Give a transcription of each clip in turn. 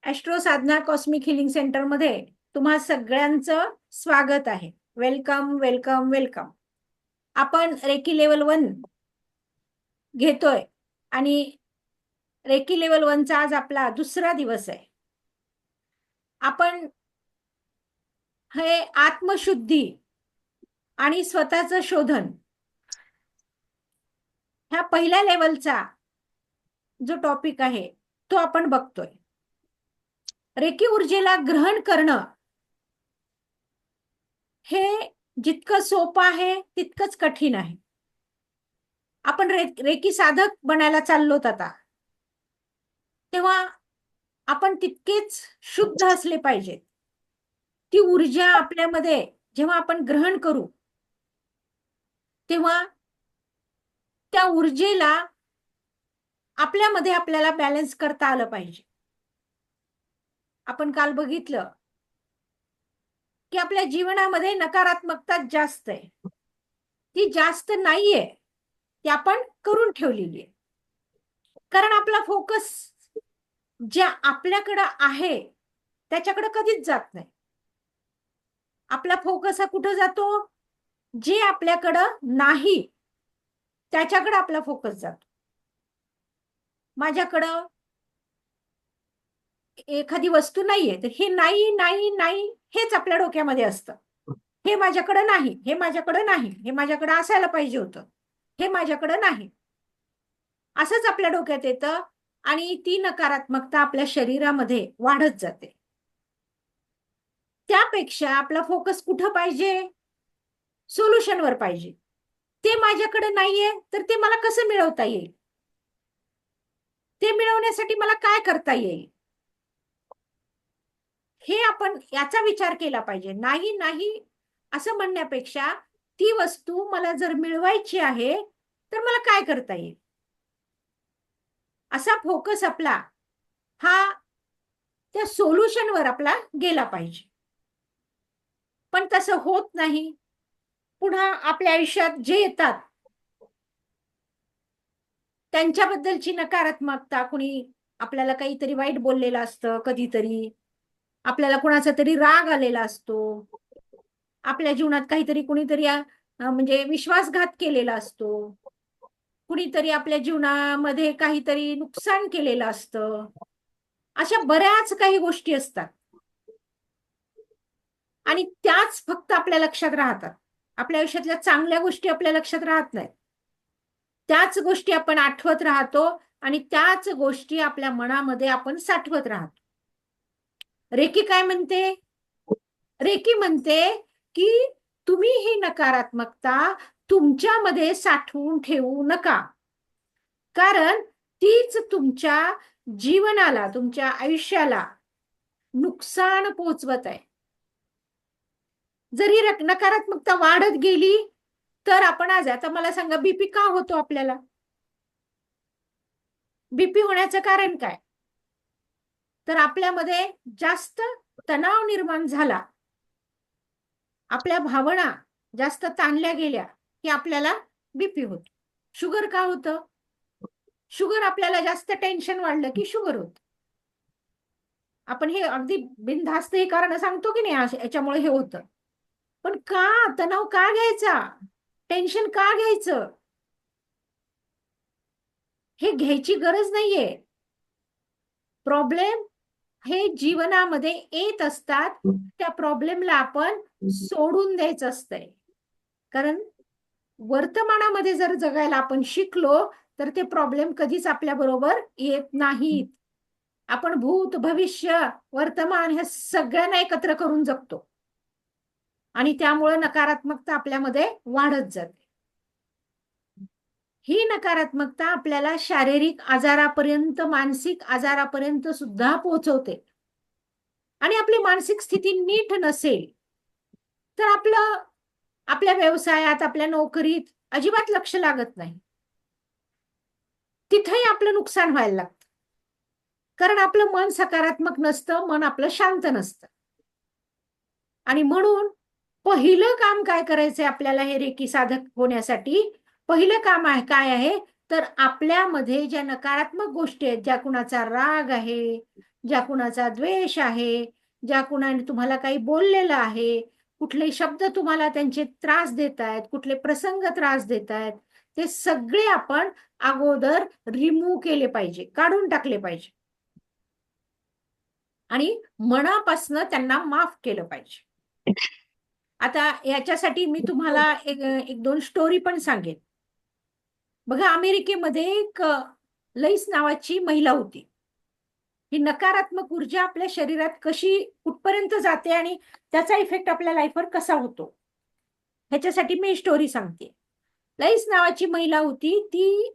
Austro साधना cosmic healing centre मध्ये तुम्हा सगळ्यांचं स्वागत आहे. Welcome welcome welcome. आपण रेकी लेवल 1 घेतोय आणि रेकी लेवल 1चा आज आपला दुसरा दिवस आहे. आपण हे आत्मशुद्धी आणि स्वतःचं शोधन ह्या पहिल्या लेवलचा जो टॉपिक आहे तो आपण बघतोय. रेकी ऊर्जेला ग्रहण करणं हे जितकं सोपं आहे तितकंच कठीण आहे. आपण रेकी साधक बनायला चाललोत आता, तेव्हा आपण तितकेच शुद्ध असले पाहिजेत. ती ऊर्जा आपल्यामध्ये जेव्हा आपण ग्रहण करू तेव्हा त्या ऊर्जेला आपल्यामध्ये आपल्याला बॅलन्स करता आलं पाहिजे. आपण काल बघितलं की आपल्या जीवनामध्ये नकारात्मकता जास्त आहे. ती जास्त नाहीये, ती आपण करून ठेवलेली आहे. कारण आपला फोकस ज्या आपल्याकडं आहे त्याच्याकडे कधीच जात नाही. आपला फोकस हा कुठं जातो? जे आपल्याकडं नाही त्याच्याकडे आपला फोकस जातो. माझ्याकडं एखादी वस्तू नाहीये तर हे नाही नाही नाही हेच आपल्या डोक्यामध्ये असतं. हे माझ्याकडे नाही, हे माझ्याकडे नाही, हे माझ्याकडे असायला पाहिजे होतं, हे माझ्याकडे नाही, असंच आपल्या डोक्यात येतं आणि ती नकारात्मकता आपल्या शरीरामध्ये वाढत जाते. त्यापेक्षा आपला फोकस कुठं पाहिजे? सोल्युशनवर पाहिजे. ते माझ्याकडे नाहीये तर ते मला कसं मिळवता येईल? ते मिळवण्यासाठी मला काय करता येईल? हे आपण याचा विचार केला पाहिजे. नाही नाही असं म्हणण्यापेक्षा ती वस्तू मला जर मिळवायची आहे तर मला काय करता येईल? असा फोकस आपला हा त्या सोल्युशनवर आपला गेला पाहिजे. पण तसं होत नाही. पुन्हा आपल्या आयुष्यात जे येतात त्यांच्याबद्दलची नकारात्मकता, कुणी आपल्याला काहीतरी वाईट बोललेलं असतं, कधीतरी आपल्याला कुणाचा तरी राग आलेला असतो, आपल्या जीवनात काहीतरी कुणीतरी म्हणजे विश्वासघात केलेला असतो, कुणीतरी आपल्या जीवनामध्ये काहीतरी नुकसान केलेलं असतं. अशा बऱ्याच काही गोष्टी असतात आणि त्याच फक्त आपल्या लक्षात राहतात. आपल्या आयुष्यातल्या चांगल्या गोष्टी आपल्या लक्षात राहत नाहीत. त्याच गोष्टी आपण आठवत राहतो आणि त्याच गोष्टी आपल्या मनामध्ये आपण साठवत राहतो. रेकी काय म्हणते? रेकी म्हणते की तुम्ही ही नकारात्मकता तुमच्यामध्ये साठवून ठेवू नका, कारण तीच तुमच्या जीवनाला, तुमच्या आयुष्याला नुकसान पोहोचवत आहे. जरी नकारात्मकता वाढत गेली तर आपण आज, आता मला सांगा, बीपी का होतो आपल्याला? बीपी होण्याचं कारण काय? तर आपल्यामध्ये जास्त तणाव निर्माण झाला, आपल्या भावना जास्त ताणल्या गेल्या की आपल्याला बीपी होतो. शुगर का होतं? शुगर आपल्याला जास्त टेन्शन वाढलं की शुगर होतं. आपण हे अगदी बिनधास्त हे कारण सांगतो की नाही, याच्यामुळे हे होतं. पण का तणाव का घ्यायचा? टेन्शन का घ्यायचं? हे घ्यायची गरज नाहीये. प्रॉब्लेम हे जीवनामध्ये येत असतात, त्या प्रॉब्लेमला आपण सोडून द्यायचं असतंय. कारण वर्तमानामध्ये जर जगायला आपण शिकलो तर ते प्रॉब्लेम कधीच आपल्या बरोबर येत नाहीत. आपण भूत, भविष्य, वर्तमान हे सगळ्यांना एकत्र करून जगतो आणि त्यामुळे नकारात्मकता आपल्यामध्ये वाढत जाते. ही नकारात्मकता आपल्याला शारीरिक आजारापर्यंत, मानसिक आजारापर्यंत सुद्धा पोहोचवते. आणि आपली मानसिक स्थिती नीट नसेल तर आपल्या व्यवसायात, आपल्या नोकरीत अजिबात लक्ष लागत नाही. तिथेही आपलं नुकसान व्हायला लागतं, कारण आपलं मन सकारात्मक नसतं, मन आपलं शांत नसतं. आणि म्हणून पहिलं काम काय करायचंय आपल्याला हे रेकी साधक होण्यासाठी? पहिलं काम आहे काय आहे? तर आपल्यामध्ये ज्या नकारात्मक गोष्टी आहेत, ज्या कुणाचा राग आहे, ज्या कुणाचा द्वेष आहे, ज्या कुणाने तुम्हाला काही बोललेलं आहे, कुठले शब्द तुम्हाला त्यांचे त्रास देत आहेत, कुठले प्रसंग त्रास देत आहेत, ते सगळे आपण अगोदर रिमूव्ह केले पाहिजे, काढून टाकले पाहिजे आणि मनापासनं त्यांना माफ केलं पाहिजे. आता याच्यासाठी मी तुम्हाला एक दोन स्टोरी पण सांगेन. बघा, अमेरिकेमध्ये एक लईस नावाची महिला होती. ही नकारात्मक ऊर्जा आपल्या शरीरात कशी कुठपर्यंत जाते आणि त्याचा इफेक्ट आपल्या लाईफवर कसा होतो, ह्याच्यासाठी मी स्टोरी सांगते. लईस नावाची महिला होती. ती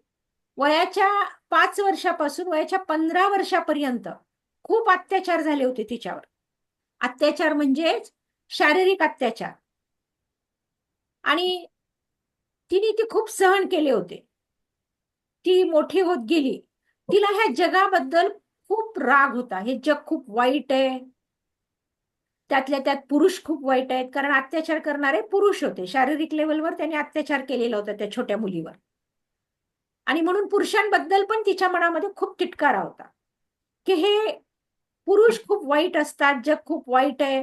वयाच्या 5 वर्षापासून वयाच्या 15 वर्षापर्यंत खूप अत्याचार झाले होते तिच्यावर. अत्याचार म्हणजेच शारीरिक अत्याचार. आणि तिने ते खूप सहन केले होते. ती मोठी होत गेली. तिला ह्या जगाबद्दल खूप राग होता. हे जग खूप वाईट आहे, त्यातल्या त्यात पुरुष खूप वाईट आहेत, कारण अत्याचार करणारे पुरुष होते. शारीरिक लेवलवर त्यांनी अत्याचार केलेला होता त्या छोट्या मुलीवर. आणि म्हणून पुरुषांबद्दल पण तिच्या मनामध्ये खूप तिटकारा होता की हे पुरुष खूप वाईट असतात, जग खूप वाईट आहे,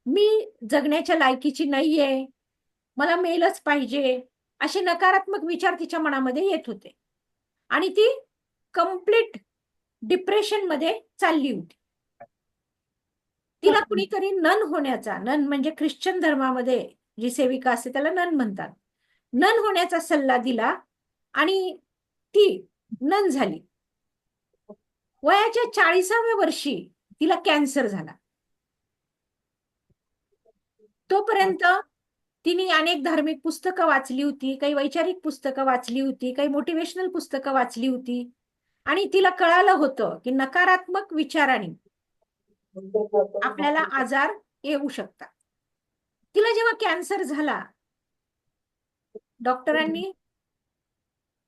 मी जगण्याच्या लायकीची नाहीये, मला मेलच पाहिजे, असे नकारात्मक विचार तिच्या मनामध्ये येत होते. आणि ती कंप्लीट डिप्रेशन मध्ये चालली होती. तिला कुणीतरी नन होण्याचा, नन म्हणजे ख्रिश्चन धर्मामध्ये जी सेविका असते त्याला नन म्हणतात, नन होण्याचा सल्ला दिला आणि ती नन झाली. वयाच्या 40व्या वर्षी तिला कॅन्सर झाला. तोपर्यंत तिने अनेक धार्मिक पुस्तकं वाचली होती, काही वैचारिक पुस्तकं वाचली होती, काही मोटिवेशनल पुस्तकं वाचली होती आणि तिला कळालं होतं की नकारात्मक विचाराने आपल्याला आजार येऊ शकतात. तिला जेव्हा कॅन्सर झाला, डॉक्टरांनी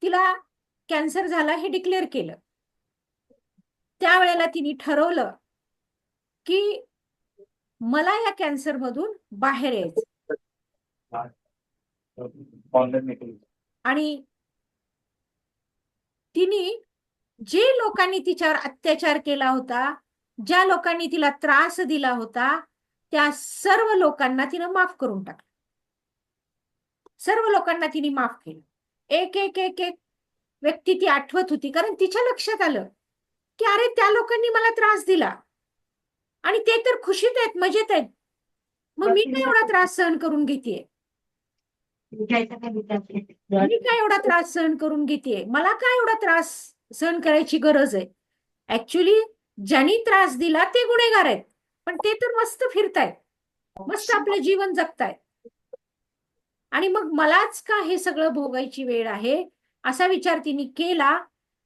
तिला कॅन्सर झाला हे डिक्लेअर केलं. त्यावेळेला तिने ठरवलं की मला या कॅन्सर मधून बाहेर यायचं. आणि तिने जे लोकांनी तिच्यावर अत्याचार केला होता, ज्या लोकांनी तिला त्रास दिला होता, त्या सर्व लोकांना तिने माफ करून टाकलं. सर्व लोकांना तिने माफ केलं. एक एक एक एक व्यक्ती ती आठवत होती, कारण तिच्या लक्षात आलं की अरे त्या लोकांनी मला त्रास दिला आणि ते तर खुशीत आहेत, मजेत आहेत, मग मी काय एवढा त्रास सहन करून घेतेय, मी काय एवढा त्रास सहन करून घेतेय, मला काय एवढा त्रास सहन करायची गरज आहे. ऍक्च्युली ज्यांनी त्रास दिला ते गुन्हेगार आहेत, पण ते तर मस्त फिरतायत, मस्त आपलं जीवन जगतायत, आणि मग मलाच का हे सगळं भोगायची वेळ आहे, असा विचार तिने केला.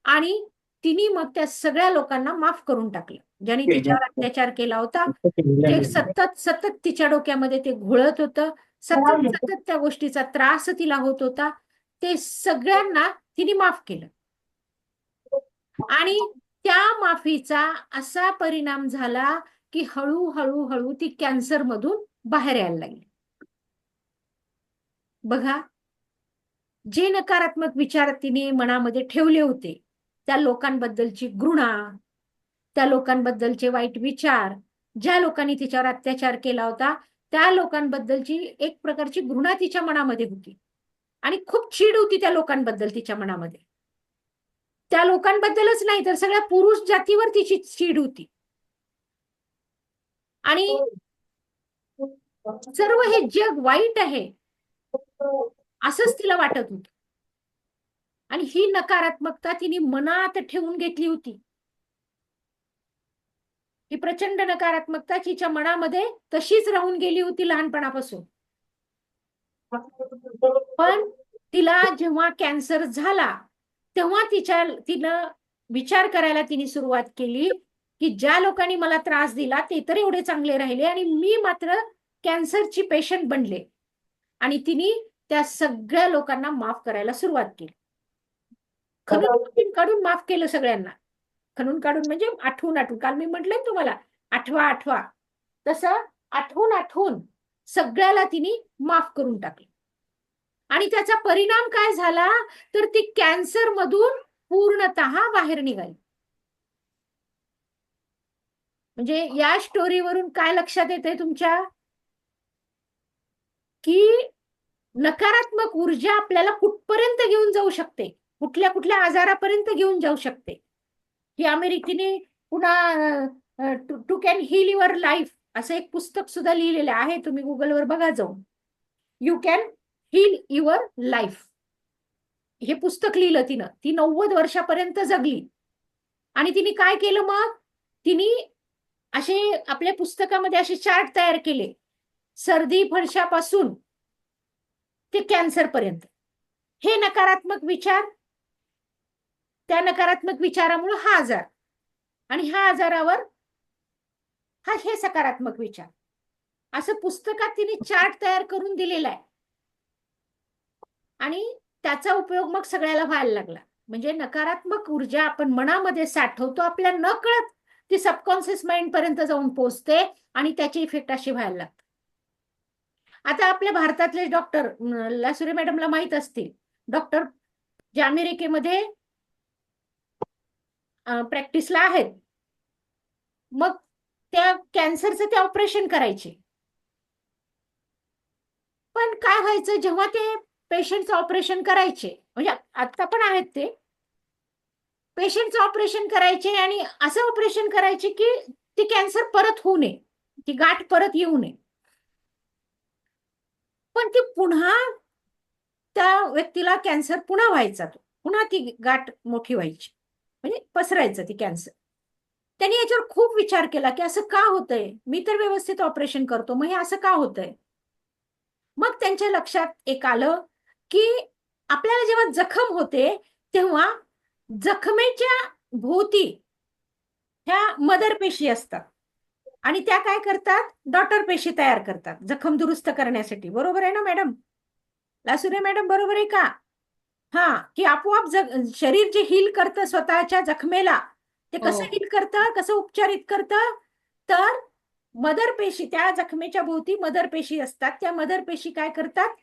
आणि तिने मग त्या सगळ्या लोकांना माफ करून टाकलं ज्यांनी तिच्यावर अत्याचार केला होता. जे सतत सतत तिच्या डोक्यामध्ये ते घोळत होतं, सतत सतत त्या गोष्टीचा त्रास तिला होत होता, ते सगळ्यांना तिने माफ केलं. आणि त्या माफीचा असा परिणाम झाला की हळूहळू हळू ती कॅन्सर मधून बाहेर यायला लागली. बघा, जे नकारात्मक विचार तिने मनामध्ये ठेवले होते, त्या लोकांबद्दलची घृणा, त्या लोकांबद्दलचे वाईट विचार, ज्या लोकांनी तिच्यावर अत्याचार केला होता त्या लोकांबद्दलची एक प्रकारची घृणा तिच्या मनामध्ये होती आणि खूप चीड होती त्या लोकांबद्दल तिच्या मनामध्ये. त्या लोकांबद्दलच नाही तर सगळ्या पुरुष जातीवर तिची चीड होती आणि सर्व हे जग वाईट आहे असंच तिला वाटत होतं. आणि ही नकारात्मकता तिने मनात ठेवून घेतली होती. ही प्रचंड नकारात्मकता तिच्या मनामध्ये तशीच राहून गेली होती लहानपणापासून. पण तिला जेव्हा कॅन्सर झाला तेव्हा तिनं विचार करायला तिने सुरुवात केली की ज्या लोकांनी मला त्रास दिला ते तर एवढे चांगले राहिले आणि मी मात्र कॅन्सरची पेशंट बनले. आणि तिने त्या सगळ्या लोकांना माफ करायला सुरुवात केली. खणून काढून माफ केलं सगळ्यांना. खणून काढून म्हणजे आठवून आठवून, काल मी म्हटलंय तुम्हाला आठवा आठवा, तसं आठवून आठवून सगळ्याला तिने माफ करून टाकलं. आणि त्याचा परिणाम काय झाला तर ती कॅन्सर मधून पूर्णतः बाहेर निघाली. म्हणजे या स्टोरीवरून काय लक्षात येते तुमच्या, की नकारात्मक ऊर्जा आपल्याला कुठपर्यंत घेऊन जाऊ शकते, कुठल्या कुठल्या आजारापर्यंत घेऊन जाऊ शकते. ही अमेरिकेने पुन्हा to can heal your life असं एक पुस्तक सुद्धा लिहिलेलं आहे, तुम्ही गुगलवर बघा जाऊन. You can heal your life हे पुस्तक लिहिलं तिनं. ती 90 वर्षापर्यंत जगली. आणि तिने काय केलं मग, तिने असे आपल्या पुस्तकामध्ये असे चार्ट तयार केले, सर्दी फडशापासून ते कॅन्सर पर्यंत. हे नकारात्मक विचार, त्या नकारात्मक विचारामुळे हा आजार, आणि ह्या आजारावर हे सकारात्मक विचार, असं पुस्तकात तिने चार्ट तयार करून दिलेला आहे. आणि त्याचा उपयोग मग सगळ्याला व्हायला लागला. म्हणजे नकारात्मक ऊर्जा आपण मनामध्ये साठवतो, आपल्या न कळत ती सबकॉन्शियस माइंड पर्यंत जाऊन पोहोचते आणि त्याचे इफेक्ट असे व्हायला लागतात. आता आपल्या भारतातले डॉक्टर लासुरे मॅडमला माहित असतील, डॉक्टर जे अमेरिकेमध्ये प्रॅक्टिसला आहेत, मग त्या कॅन्सरचं ते ऑपरेशन करायचे. पण काय व्हायचं, जेव्हा ते पेशंटचं ऑपरेशन करायचे, म्हणजे आता पण आहेत ते पेशंटचं ऑपरेशन करायचे, आणि असं ऑपरेशन करायचे की ती कॅन्सर परत होऊ नये, ती गाठ परत येऊ नये. पण ती पुन्हा त्या व्यक्तीला कॅन्सर पुन्हा व्हायचा, तो पुन्हा ती गाठ मोठी व्हायची, म्हणजे पसरायचं ती कॅन्सर. त्यांनी याच्यावर खूप विचार केला की असं का होतंय, मी तर व्यवस्थित ऑपरेशन करतो, मग हे असं का होतंय. मग त्यांच्या लक्षात एक आलं की आपल्याला जेव्हा जखम होते तेव्हा जखमेच्या भोवती ह्या मदर पेशी असतात, आणि त्या काय करतात, डॉटर पेशी तयार करतात जखम दुरुस्त करण्यासाठी. बरोबर आहे ना मॅडम, लासुरे मॅडम, बरोबर आहे का? हा, की आपोआप शरीर जे हील करतं स्वतःच्या जखमेला, ते कसं हील करतं, कसं उपचारित करतं, तर मदर पेशी, त्या जखमेच्या भोवती मदर पेशी असतात, त्या मदर पेशी काय करतात,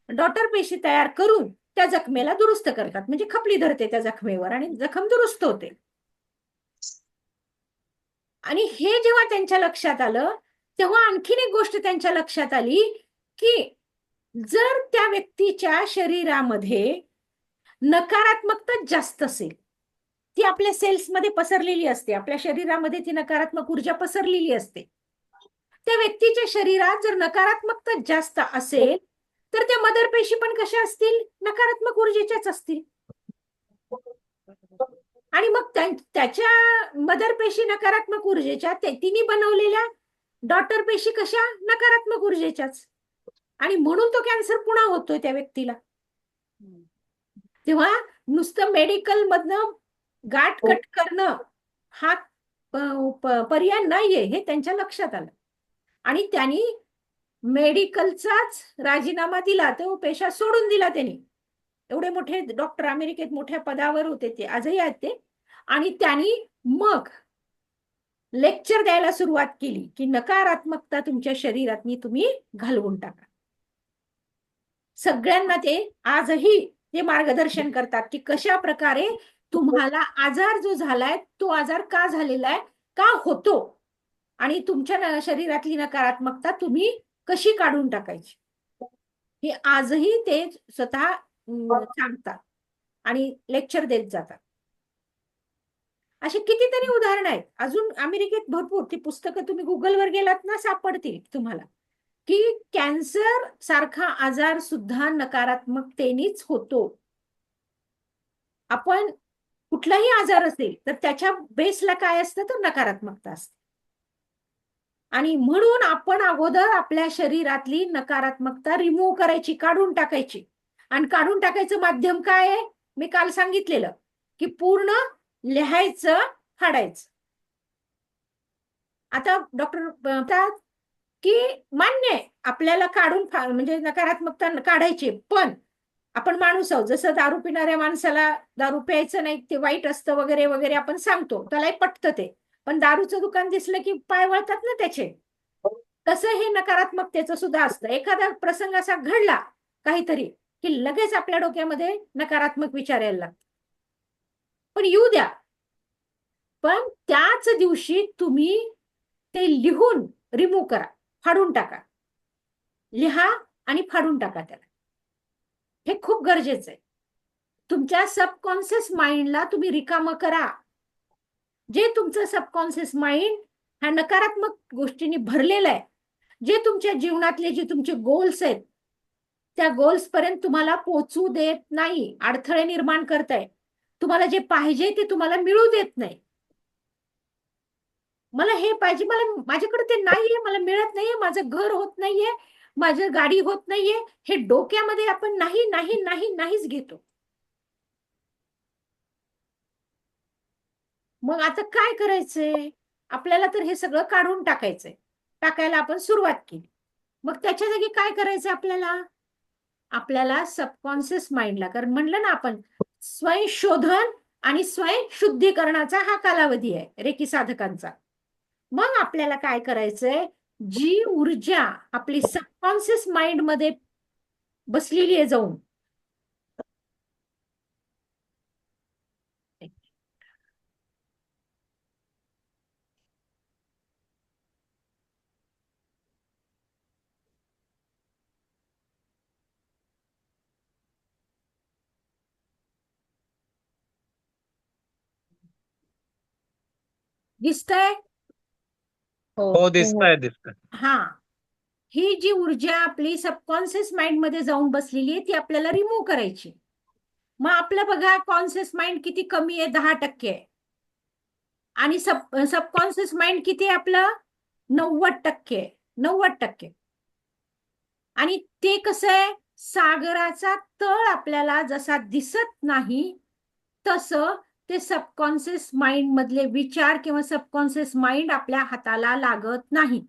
डॉटर पेशी तयार करून त्या जखमेला दुरुस्त करतात, म्हणजे खपली धरते त्या जखमेवर आणि जखम दुरुस्त होते. आणि हे जेव्हा त्यांच्या लक्षात आलं, तेव्हा आणखीन एक गोष्ट त्यांच्या लक्षात आली की जर त्या व्यक्तीच्या शरीरामध्ये नकारात्मकता जास्त असेल, ती आपल्या सेल्समध्ये पसरलेली असते, आपल्या शरीरामध्ये ती नकारात्मक ऊर्जा पसरलेली असते, त्या व्यक्तीच्या शरीरात जर नकारात्मकता जास्त असेल तर त्या मदर पेशी पण कशा असतील, नकारात्मक ऊर्जेच्याच असतील. आणि मग त्याच्या मदर पेशी नकारात्मक ऊर्जेच्या, तिने बनवलेल्या डॉटर पेशी कशा, नकारात्मक ऊर्जेच्याच, आणि म्हणून तो कॅन्सर पुन्हा होतोय त्या व्यक्तीला. तेव्हा नुसतं मेडिकल मधनं गाठ कट करणं हा पर्याय नाहीये, हे त्यांच्या लक्षात आलं. आणि त्यांनी मेडिकलचाच राजीनामा दिला, तो पेशा सोडून दिला त्यांनी. एवढे मोठे डॉक्टर अमेरिकेत मोठ्या पदावर होते, ते आजही आहेत ते. आणि त्यांनी मग लेक्चर द्यायला सुरुवात केली की नकारात्मकता तुमच्या शरीरातनी तुम्ही घालवून टाका. सगळ्यांना ते आजही ते मार्गदर्शन करतात की कशा प्रकारे तुम्हाला आजार जो झालाय, तो आजार का झालेला आहे, का होतो, आणि तुमच्या शरीरातली नकारात्मकता तुम्ही कशी काढून टाकायची, हे आजही ते स्वतः सांगतात आणि लेक्चर देत जातात. अशी कितीतरी उदाहरणं आहेत अजून अमेरिकेत भरपूर. ती पुस्तकं तुम्ही गुगलवर गेलात ना, सापडतील तुम्हाला, की कॅन्सर सारखा आजार सुद्धा नकारात्मकतेनेच होतो. आपण कुठलाही आजार असेल तर त्याच्या बेसला काय असतं, तर नकारात्मकता असते. आणि म्हणून आपण अगोदर आपल्या शरीरातली नकारात्मकता रिमूव्ह करायची, काढून टाकायची. आणि काढून टाकायचं माध्यम काय आहे, मी काल सांगितलेलं, की पूर्ण लिहायचं, फाडायचं. आता डॉक्टर म्हणतात की मान्य आहे आपल्याला काढून म्हणजे नकारात्मकता काढायची, पण आपण माणूस आहोत, जसं दारू पिणाऱ्या माणसाला दारू प्यायचं नाही, ते वाईट असतं वगैरे वगैरे आपण सांगतो, त्यालाही पटतं ते. पण दारूचं दुकान दिसलं की पाय वळतात ना त्याचे. तसं हे नकारात्मकतेचं सुद्धा असतं. एखादा प्रसंग असा घडला काहीतरी की लगेच आपल्या डोक्यामध्ये नकारात्मक विचार यायला लागतात. पण येऊ द्या, पण त्याच दिवशी तुम्ही ते लिहून रिमूव्ह करा, फाडून टाका. लिहा आणि फाडून टाका त्याला. हे खूप गरजेचं आहे. तुमच्या सबकॉन्शियस माइंडला तुम्ही रिकामं करा. जे तुमचं सबकॉन्शियस माइंड ह्या नकारात्मक गोष्टींनी भरलेलं आहे, जे तुमच्या जीवनातले जे तुमचे गोल्स आहेत त्या गोल्स पर्यंत तुम्हाला पोहोचू देत नाही, अडथळे निर्माण करताय. तुम्हाला जे पाहिजे ते तुम्हाला मिळू देत नाही. मला हे पाहिजे, मला माझ्याकडे ते नाहीये, मला मिळत नाहीये, माझं घर होत नाहीये, माझी गाडी होत नाहीये, हे डोक्यामध्ये आपण नाही नाही नाही नाहीच घेतो. मग आता काय करायचंय? आपल्याला तर हे सगळं काढून टाकायचंय. टाकायला आपण सुरुवात केली. मग त्याच्या जागी काय करायचं आपल्याला? आपल्याला सबकॉन्शियस माइंडला, कारण म्हणलं ना आपण स्वयंशोधन आणि स्वयंशुद्धीकरणाचा हा कालावधी आहे रेकी साधकांचा. मग आपल्याला काय करायचंय? जी ऊर्जा आपली सबकॉन्शियस माइंड मध्ये बसलेली आहे जाऊन, दिसतंय? हो, दिसतंय दिसतंय. हा, ही जी ऊर्जा आपली सबकॉन्शियस माइंड मध्ये जाऊन बसलेली आहे ती आपल्याला रिमूव्ह करायची. मग आपलं बघा, कॉन्शियस माइंड किती कमी आहे, 10% आहे. आणि सबकॉन्शियस माइंड किती आहे आपलं? 90%. 90%. आणि ते कसं आहे, सागराचा तळ आपल्याला जसा दिसत नाही तसं ते सबकॉन्शियस माइंड मधले विचार किंवा सबकॉन्शियस माइंड आपल्या हाताला लागत नाही.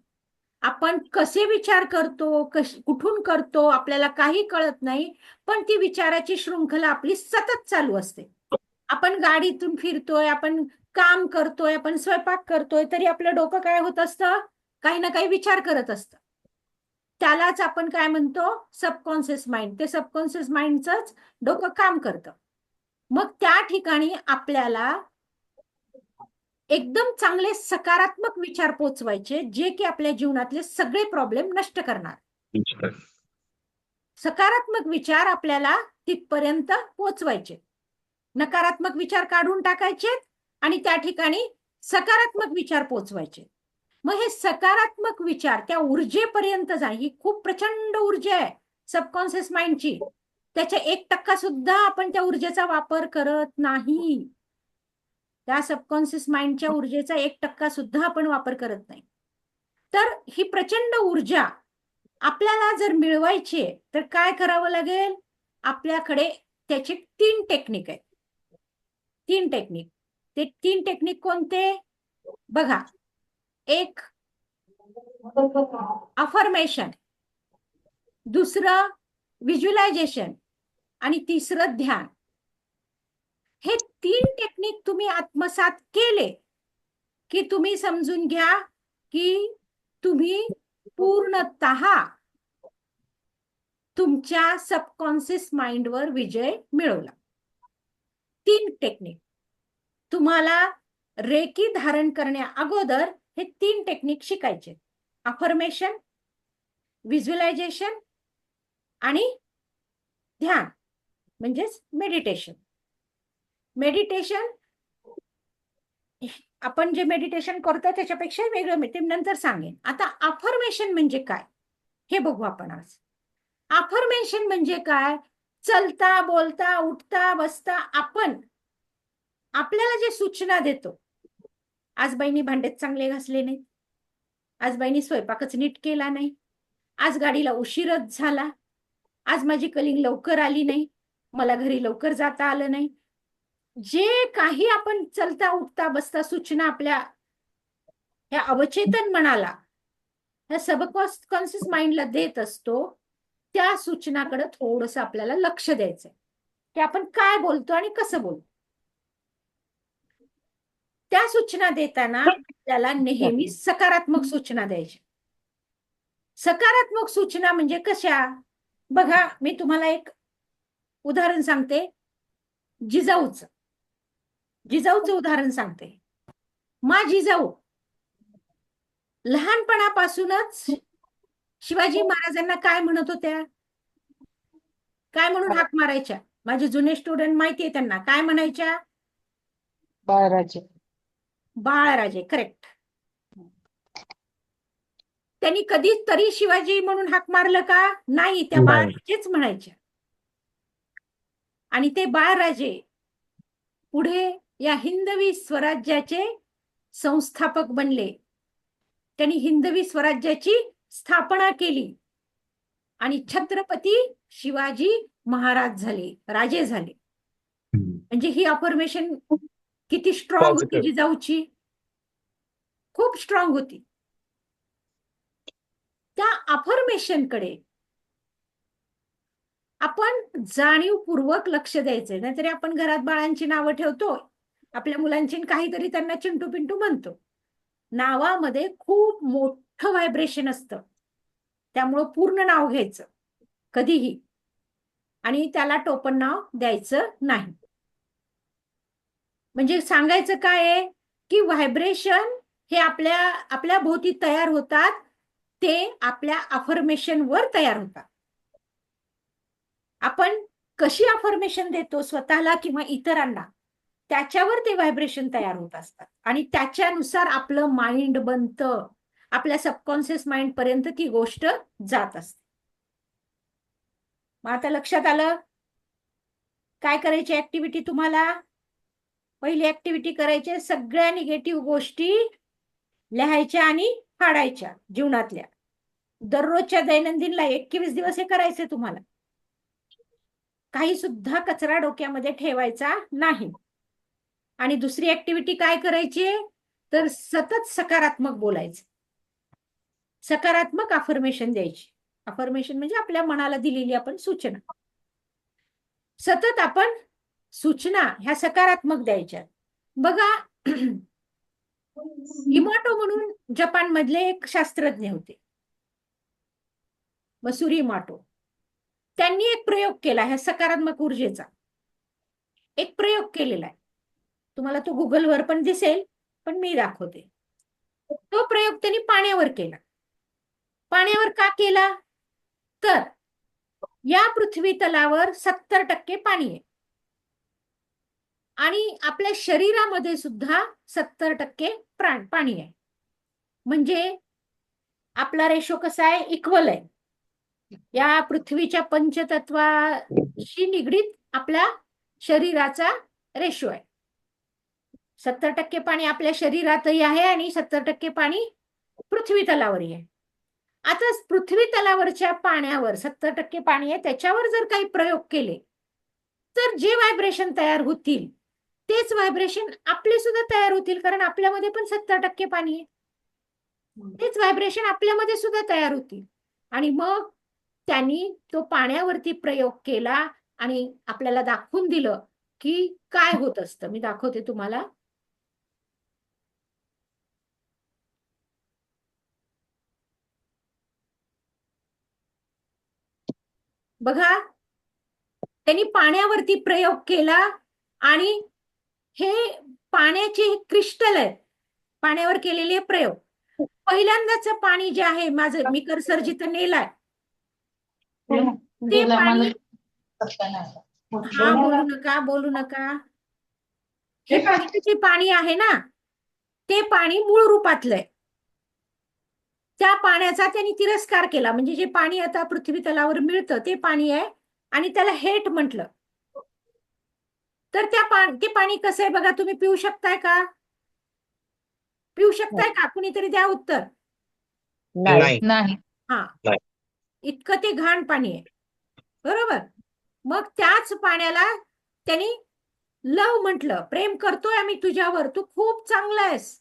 आपण कसे विचार करतो, कुठून करतो आपल्याला काही कळत नाही, पण ती विचाराची शृंखला आपली सतत चालू असते. आपण गाडीतून फिरतोय, आपण काम करतोय, आपण स्वयंपाक करतोय, तरी आपलं डोकं काय होत असतं? काही ना काही विचार करत असतं. त्यालाच आपण काय म्हणतो? Subconscious mind. ते सबकॉन्शियस माइंडचंच डोकं काम करतं. मग त्या ठिकाणी आपल्याला एकदम चांगले सकारात्मक विचार पोचवायचे, जे की आपल्या जीवनातले सगळे प्रॉब्लेम नष्ट करणार. सकारात्मक विचार आपल्याला तिथपर्यंत पोचवायचे. नकारात्मक विचार काढून टाकायचे आणि त्या ठिकाणी सकारात्मक विचार पोचवायचे. मग हे सकारात्मक विचार त्या ऊर्जेपर्यंत जा. ही खूप प्रचंड ऊर्जा आहे सबकॉन्शियस माइंडची. त्याच्या 1% सुद्धा आपण त्या ऊर्जेचा वापर करत नाही. त्या सबकॉन्शियस माइंडच्या ऊर्जेचा 1% सुद्धा आपण वापर करत नाही. तर ही प्रचंड ऊर्जा आपल्याला जर मिळवायची आहे तर काय करावं लागेल? आपल्याकडे त्याचे 3 टेक्निक आहेत. 3 टेक्निक. ते 3 टेक्निक कोणते? बघा, एक अफर्मेशन, दुसरं व्हिज्युअलायझेशन आणि तिसरं ध्यान. हे 3 टेक्निक तुम्ही आत्मसात केले की तुम्ही समजून घ्या की तुम्ही पूर्णतः तुमच्या सबकॉन्शियस माइंडवर विजय मिळवला. 3 टेक्निक तुम्हाला रेकी धारण करण्या अगोदर हे 3 टेक्निक शिकायचे. अफर्मेशन, व्हिज्युअलायझेशन आणि ध्यान म्हणजेच मेडिटेशन. मेडिटेशन आपण जे मेडिटेशन करतो त्याच्यापेक्षा वेगळं मी ते नंतर सांगेन. आता अफर्मेशन म्हणजे काय हे बघू आपण आज. अफर्मेशन म्हणजे काय? चलता, बोलता, उठता, बसता आपण आपल्याला जे सूचना देतो. आज बाईंनी भांडेच चांगले घासले नाहीत, आज बाईंनी स्वयंपाकच नीट केला नाही, आज गाडीला उशीरच झाला, आज माझी कलिंग लवकर आली नाही, मला घरी लवकर जाता आलं नाही. जे काही आपण चलता उठता बसता सूचना आपल्या ह्या अवचेतन मनाला, ह्या सबकॉन्शियस माइंडला देत असतो, त्या सूचनाकडे थोडस आपल्याला लक्ष द्यायचंय की आपण काय बोलतो आणि कसं बोलतो. त्या सूचना देताना आपल्याला नेहमी सकारात्मक सूचना द्यायच्या. सकारात्मक सूचना म्हणजे कशा? बघा, मी तुम्हाला एक उदाहरण सांगते. जिजाऊचं जिजाऊचं उदाहरण सांगते. मा जिजाऊ, लहानपणापासूनच शिवाजी महाराजांना काय म्हणत होत्या, काय म्हणून हाक मारायच्या? माझे जुने स्टुडंट माहितीये त्यांना, काय म्हणायच्या? बाळराजे. बाळराजे, करेक्ट. त्यांनी कधी तरी शिवाजी म्हणून हाक मारलं का? नाही, त्या नाही. बाळराजेच म्हणायच्या. आणि ते बाळराजे पुढे या हिंदवी स्वराज्याचे संस्थापक बनले. त्यांनी हिंदवी स्वराज्याची स्थापना केली आणि छत्रपती शिवाजी महाराज झाले, राजे झाले. म्हणजे ही अफर्मेशन किती स्ट्रॉंग होती Positive. जिजाऊची, खूप स्ट्रॉंग होती. त्या अफर्मेशनकडे आपण जाणीवपूर्वक लक्ष द्यायचंय. नाहीतरी आपण घरात बाळांची नावं ठेवतो, आपल्या मुलांची, काहीतरी त्यांना चिंटू पिंटू म्हणतो. नावामध्ये खूप मोठं व्हायब्रेशन असतं, त्यामुळं पूर्ण नाव घ्यायचं कधीही, आणि त्याला टोपण नाव द्यायचं नाही. म्हणजे सांगायचं काय आहे की व्हायब्रेशन हे आपल्या भोवती तयार होतात, ते आपल्या अफर्मेशन वर तयार होतात. आपण कशी अफर्मेशन देतो स्वतःला किंवा इतरांना, त्याच्यावर ते व्हायब्रेशन तयार होत असतात आणि त्याच्यानुसार आपलं माइंड बनतं, आपल्या सबकॉन्शियस माइंड पर्यंत ती गोष्ट जात असते. मग आता लक्षात आलं काय करायची ऍक्टिव्हिटी तुम्हाला? पहिली ऍक्टिव्हिटी करायची, सगळ्या निगेटिव्ह गोष्टी लिहायच्या आणि फाडायच्या जीवनातल्या. दररोजच्या दैनंदिनला 21 दिवस हे करायचे तुम्हाला. काही सुद्धा कचरा डोक्यामध्ये ठेवायचा नाही. आणि दुसरी ऍक्टिव्हिटी काय करायची, तर सतत सकारात्मक बोलायचं, सकारात्मक अफर्मेशन द्यायची. अफर्मेशन म्हणजे आपल्या मनाला दिलेली आपण सूचना. सतत आपण सूचना ह्या सकारात्मक द्यायच्या. बघा, इमोटो म्हणून जपान मधले एक शास्त्रज्ञ होते, मसुरी इमोटो. त्यांनी एक प्रयोग केला ह्या सकारात्मक ऊर्जेचा, एक प्रयोग केलेला आहे. तुम्हाला तो गुगलवर पण दिसेल, पण मी दाखवते. तो प्रयोग त्यांनी पाण्यावर केला. पाण्यावर का केला? तर या पृथ्वी तलावर 70% पाणी आहे आणि आपल्या शरीरामध्ये सुद्धा 70% पाणी आहे. म्हणजे आपला रेशो कसा आहे, इक्वल आहे. या पृथ्वीच्या पंचतत्वाशी निगडीत आपल्या शरीराचा रेशो आहे. 70% पाणी आपल्या शरीरातही आहे आणि 70% पाणी पृथ्वी तलावरही आहे. आता पृथ्वी तलावरच्या पाण्यावर 70% पाणी आहे, त्याच्यावर जर काही प्रयोग केले तर जे व्हायब्रेशन तयार होतील तेच व्हायब्रेशन आपले सुद्धा तयार होतील, कारण आपल्यामध्ये पण 70% पाणी आहे. तेच व्हायब्रेशन आपल्यामध्ये सुद्धा तयार होतील. आणि मग त्यांनी तो पाण्यावरती प्रयोग केला आणि आपल्याला दाखवून दिलं की काय होत असतं. मी दाखवते तुम्हाला. बघा, त्यांनी पाण्यावरती प्रयोग केला आणि हे पाण्याचे क्रिस्टल आहेत, पाण्यावर केलेले प्रयोग. पहिल्यांदाच पाणी जे आहे, माझं मी कर्सर जिथं नेलाय ते पाणी, हा बोलू नका बोलू नका, हे पहिलं पाणी आहे ना, ते पाणी मूळ रूपातलंय. त्या पाण्याचा त्यांनी तिरस्कार केला. म्हणजे जे पाणी आता पृथ्वी तलावर मिळतं ते पाणी आहे आणि त्याला हेट म्हटलं. तर ते पाणी कसं आहे बघा, तुम्ही पिऊ शकताय का? पिऊ शकताय का? कुणीतरी द्या उत्तर. नाही. नाही. हा, नाही. इतकं ते घाण पाणी आहे, बरोबर. मग त्याच पाण्याला त्यांनी लव म्हटलं, प्रेम करतोय आम्ही तुझ्यावर, तू खूप चांगला आहेस,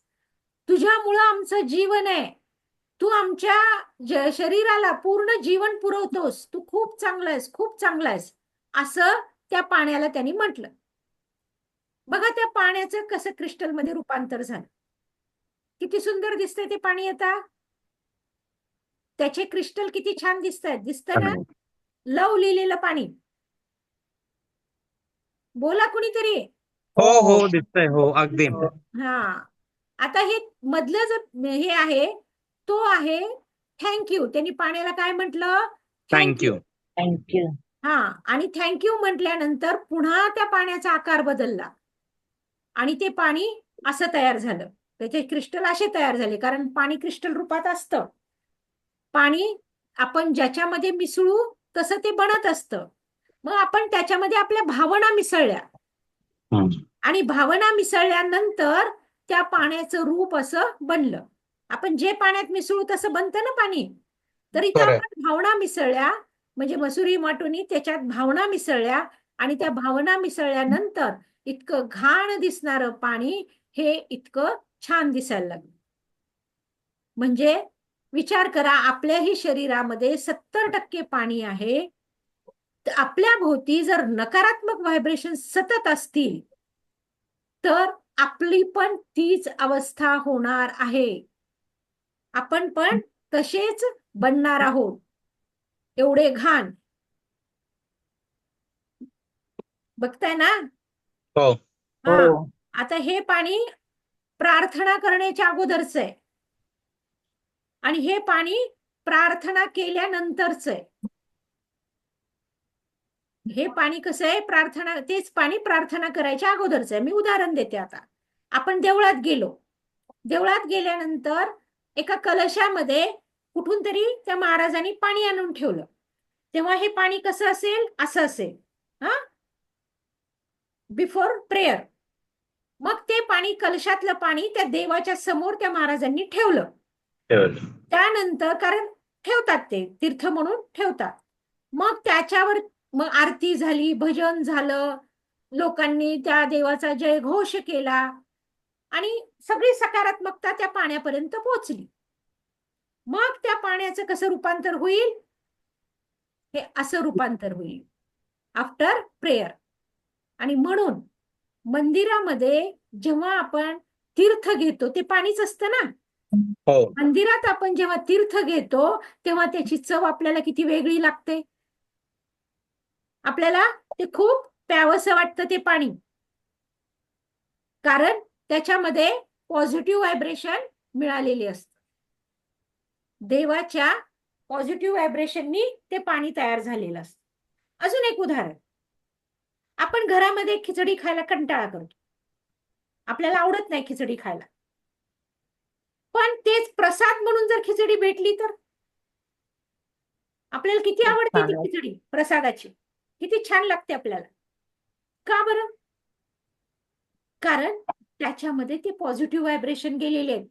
तुझ्यामुळं आमचं जीवन आहे, तू आमच्या शरीराला पूर्ण जीवन पुरवतोस, तू खूप चांगला आहेस, खूप चांगला आहेस, असं त्या पाण्याला त्यांनी म्हटलं. बघा त्या पाण्याचं कसं क्रिस्टलमध्ये रूपांतर झालं. किती सुंदर दिसतंय ते पाणी आता. त्याचे क्रिस्टल किती छान दिसतं ना. लव लिहिलेलं पाणी. बोला कुणीतरी. हो हो दिसतंय, हो अगदी. हा, आता हे मधलं जे हे आहे तो आहे थँक्यू. त्यांनी पाण्याला काय म्हटलं? थँक्यू. थँक्यू. हा, आणि थँक्यू म्हटल्यानंतर पुन्हा त्या पाण्याचा आकार बदलला आणि ते पाणी असं तयार झालं. त्याचे क्रिस्टल असे तयार झाले, कारण पाणी क्रिस्टल रूपात असतं. पाणी आपण ज्याच्यामध्ये मिसळू तसं ते बनत असतं. मग आपण त्याच्यामध्ये आपल्या भावना मिसळल्या आणि भावना मिसळल्यानंतर त्या पाण्याचं रूप असं बनलं. आपण जे पाण्यात मिसळू तसं बनतं ना पाणी. तर इथं खरंय. आपण भावना मिसळल्या, म्हणजे मसुरी माटुनी त्याच्यात भावना मिसळल्या आणि त्या भावना मिसळल्यानंतर इतकं घाण दिसणारं पाणी हे इतकं छान दिसायला लागलं. म्हणजे विचार करा, आपल्याही शरीरामध्ये 70% पाणी आहे. तर आपल्या भोवती जर नकारात्मक व्हायब्रेशन सतत असतील तर आपली पण तीच अवस्था होणार आहे. आपण पण तसेच बनणार आहोत. एवढे घाण बघताय ना? हो. हा, हो. आता हे पाणी प्रार्थना करण्याच्या अगोदरच आहे आणि हे पाणी प्रार्थना केल्यानंतरच आहे. हे पाणी कसं आहे? प्रार्थना, तेच पाणी प्रार्थना करायच्या अगोदरच आहे. मी उदाहरण देते. आता आपण देवळात गेलो. देवळात गेल्यानंतर एका कलशामध्ये कुठून तरी त्या महाराजांनी पाणी आणून ठेवलं. तेव्हा हे पाणी कसं असेल? असं असेल, हा, बिफोर प्रेयर. मग ते पाणी, कलशातलं पाणी त्या देवाच्या समोर त्या महाराजांनी ठेवलं. त्यानंतर, कारण ठेवतात ते तीर्थ म्हणून ठेवतात, मग त्याच्यावर मग आरती झाली, भजन झालं, लोकांनी त्या देवाचा जयघोष केला आणि सगळी सकारात्मकता त्या पाण्यापर्यंत पोहोचली. मग त्या पाण्याचं कसं रूपांतर होईल? हे असं रूपांतर होईल आफ्टर प्रेयर. आणि म्हणून मंदिरामध्ये जेव्हा आपण तीर्थ घेतो ते पाणीच असतं ना. हो. मंदिरात आपण जेव्हा तीर्थ घेतो तेव्हा त्याची चव आपल्याला किती वेगळी लागते. आपल्याला ते खूप प्यावंसं वाटतं ते पाणी, कारण त्याच्यामध्ये पॉझिटिव्ह व्हायब्रेशन मिळालेली असतं. देवाच्या पॉझिटिव्ह व्हायब्रेशननी ते पाणी तयार झालेलं असतं. अजून एक उदाहरण, आपण घरामध्ये खिचडी खायला कंटाळा करतो. आपल्याला आवडत नाही खिचडी खायला, पण तेच प्रसाद म्हणून जर खिचडी भेटली तर आपल्याला किती आवडते ती खिचडी प्रसादाची, किती छान लागते आपल्याला. का बरं? कारण त्याच्यामध्ये ते पॉझिटिव्ह व्हायब्रेशन गेलेले आहेत,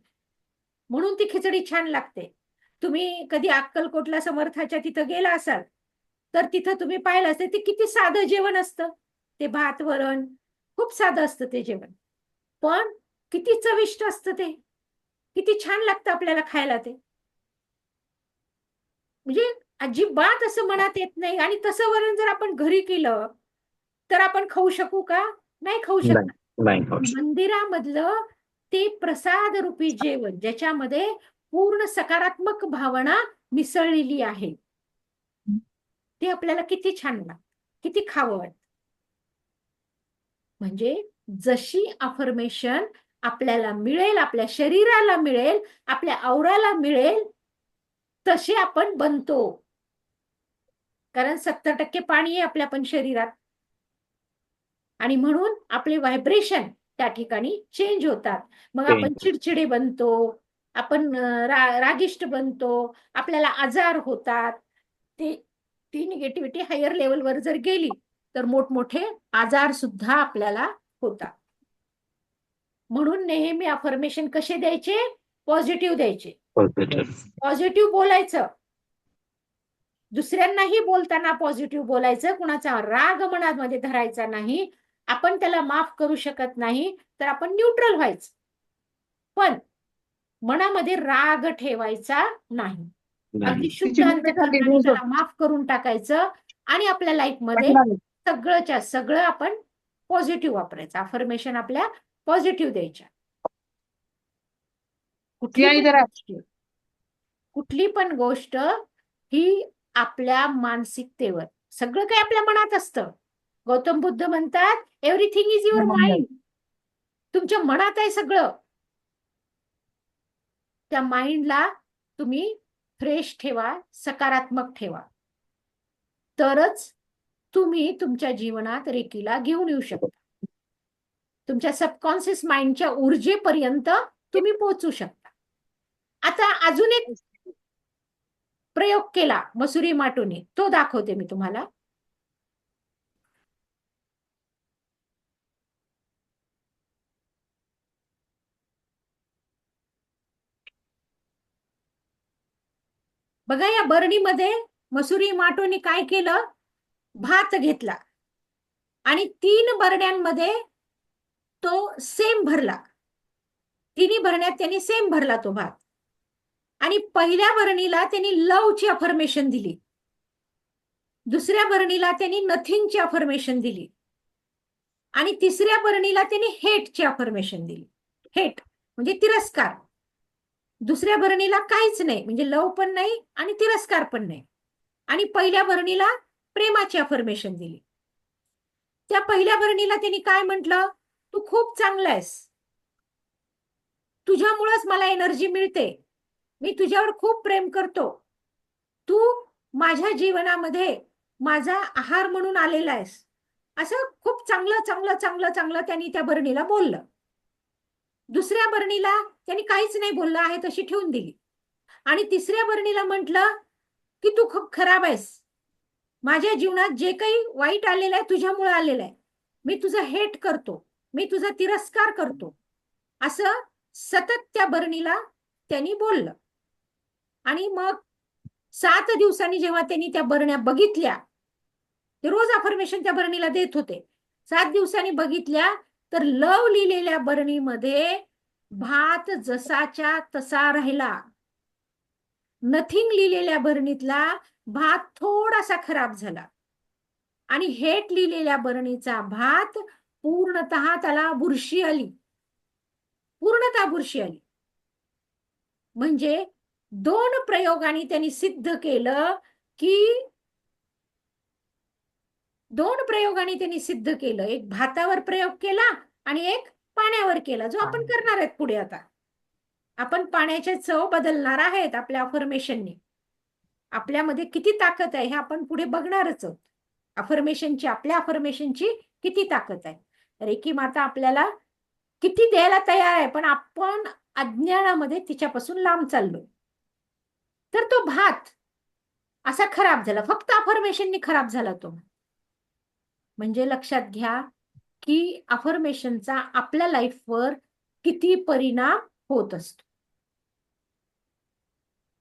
म्हणून ती खिचडी छान लागते. तुम्ही कधी अक्कलकोटला समर्थाच्या तिथं गेला असाल तर तिथं तुम्ही पाहिलं असेल ते किती साधं जेवण असतं. ते भात वरण खूप साधं असतं ते जेवण, पण किती चविष्ट असतं ते, किती छान लागतं आपल्याला खायला ते. म्हणजे अजिबात असं मनात येत नाही. आणि तसं वरण जर आपण घरी केलं तर आपण खाऊ शकू का? नाही खाऊ शकत. नाही. मंदिरामधलं ते प्रसाद रूपी जेवण, ज्याच्यामध्ये पूर्ण सकारात्मक भावना मिसळलेली आहे, ते आपल्याला किती छान लागतं, किती खावं वाटतं. म्हणजे जशी अफर्मेशन आपल्याला मिळेल, आपल्या शरीराला मिळेल, आपल्या औराला मिळेल, तसे आपण बनतो. कारण 70% पाणी आहे आपल्या पण शरीरात, आणि म्हणून आपले व्हायब्रेशन त्या ठिकाणी चेंज होतात. मग आपण चिडचिडे बनतो, आपण रागिष्ट बनतो, आपल्याला आजार होतात. ती निगेटिव्हिटी हायर लेवलवर जर गेली तर मोठमोठे आजार सुद्धा आपल्याला होतात. म्हणून नेहमी अफर्मेशन कसे द्यायचे? पॉझिटिव्ह द्यायचे, पॉझिटिव्ह बोलायचं. दुसऱ्यांनाही बोलताना पॉझिटिव्ह बोलायचं. कुणाचा राग मनामध्ये धरायचा नाही. आपण त्याला माफ करू शकत नाही तर आपण न्यूट्रल व्हायचं, पण मनामध्ये राग ठेवायचा नाही. अगदी शुद्ध अंतःकरणाने त्याला माफ करून टाकायचं आणि आपल्या लाईफमध्ये सगळंच्या सगळं आपण पॉझिटिव्ह वापरायचं. अफर्मेशन आपल्या पॉझिटिव्ह द्यायच्या. कुठली पण गोष्ट ही आपल्या मानसिकतेवर, सगळं काही आपल्या मनात असतं. गौतम बुद्ध म्हणतात एव्हरीथिंग इज युअर माइंड. तुमच्या मनात आहे सगळं. त्या माइंडला तुम्ही फ्रेश ठेवा, सकारात्मक ठेवा. तरच तुम्ही तुमच्या जीवनात रेकीला घेऊन येऊ शकता. तुमच्या सबकॉन्शियस माइंडच्या ऊर्जेपर्यंत तुम्ही पोहोचू शकता. आता अजून एक प्रयोग केला मसुरी माटोने, तो दाखवते मी तुम्हाला. बघा, या बरणीमध्ये मसुरी माटोने काय केलं, भात घेतला आणि 3 बरण्यांमध्ये तो सेम भरला. तिन्ही भरण्यात त्यांनी सेम भरला तो भात. आणि पहिल्या बरणीला त्यांनी लवची अफर्मेशन दिली, दुसऱ्या बरणीला त्यांनी नथिंगची अफर्मेशन दिली, आणि तिसऱ्या बरणीला त्यांनी हेटची अफर्मेशन दिली. हेट म्हणजे तिरस्कार. दुसऱ्या बरणीला काहीच नाही, म्हणजे लव पण नाही आणि तिरस्कार पण नाही. आणि पहिल्या बरणीला प्रेमाची अफर्मेशन दिली. त्या पहिल्या बरणीला त्यांनी काय म्हटलं, तू खूप चांगला आहेस, तुझ्यामुळेच मला एनर्जी मिळते, मी तुझ्यावर खूप प्रेम करतो, तू माझ्या जीवनामध्ये माझा आहार म्हणून आलेला आहेस. असं खूप चांगलं चांगलं चांगलं चांगलं त्यांनी त्या बरणीला बोललं. दुसऱ्या बरणीला त्यांनी काहीच नाही बोललं, आहे तशी ठेवून दिली. आणि तिसऱ्या बरणीला म्हटलं की तू खूप खराब आहेस, माझ्या जीवनात जे काही वाईट आलेलं आहे तुझ्यामुळे आलेलं आहे, मी तुझं हेट करतो, मी तुझा तिरस्कार करतो. असं सतत त्या बरणीला त्यांनी बोललं. आणि मग 7 दिवसांनी जेव्हा त्यांनी त्या बरण्या बघितल्या, ते रोज अफर्मेशन त्या बरणीला देत होते, 7 दिवसांनी बघितल्या तर लव लिहिलेल्या बरणीमध्ये भात जसाच्या तसा राहिला. नथिंग लिहिलेल्या बरणीतला भात थोडासा खराब झाला. आणि हेट लिहिलेल्या बरणीचा भात पूर्णतः त्याला बुरशी आली, पूर्णतः बुरशी आली. म्हणजे 2 प्रयोगांनी त्यांनी सिद्ध केलं की 2 प्रयोगांनी त्यांनी सिद्ध केलं. एक भातावर प्रयोग केला आणि एक पाण्यावर केला, जो आपण करणार आहेत पुढे. आता आपण पाण्याचे चव बदलणार आहेत आपल्या अफर्मेशननी. आपल्यामध्ये किती ताकद आहे हे आपण पुढे बघणारच आहोत. अफर्मेशनची, आपल्या अफर्मेशनची किती ताकद आहे. रेकी माता आपल्याला किती द्यायला तयार आहे, पण आपण अज्ञानामध्ये तिच्यापासून लांब चाललोय. तर तो भात असा खराब झाला, फक्त अफर्मेशननी खराब झाला तो. म्हणजे लक्षात घ्या की अफर्मेशनचा आपल्या लाईफवर किती परिणाम होत असतो.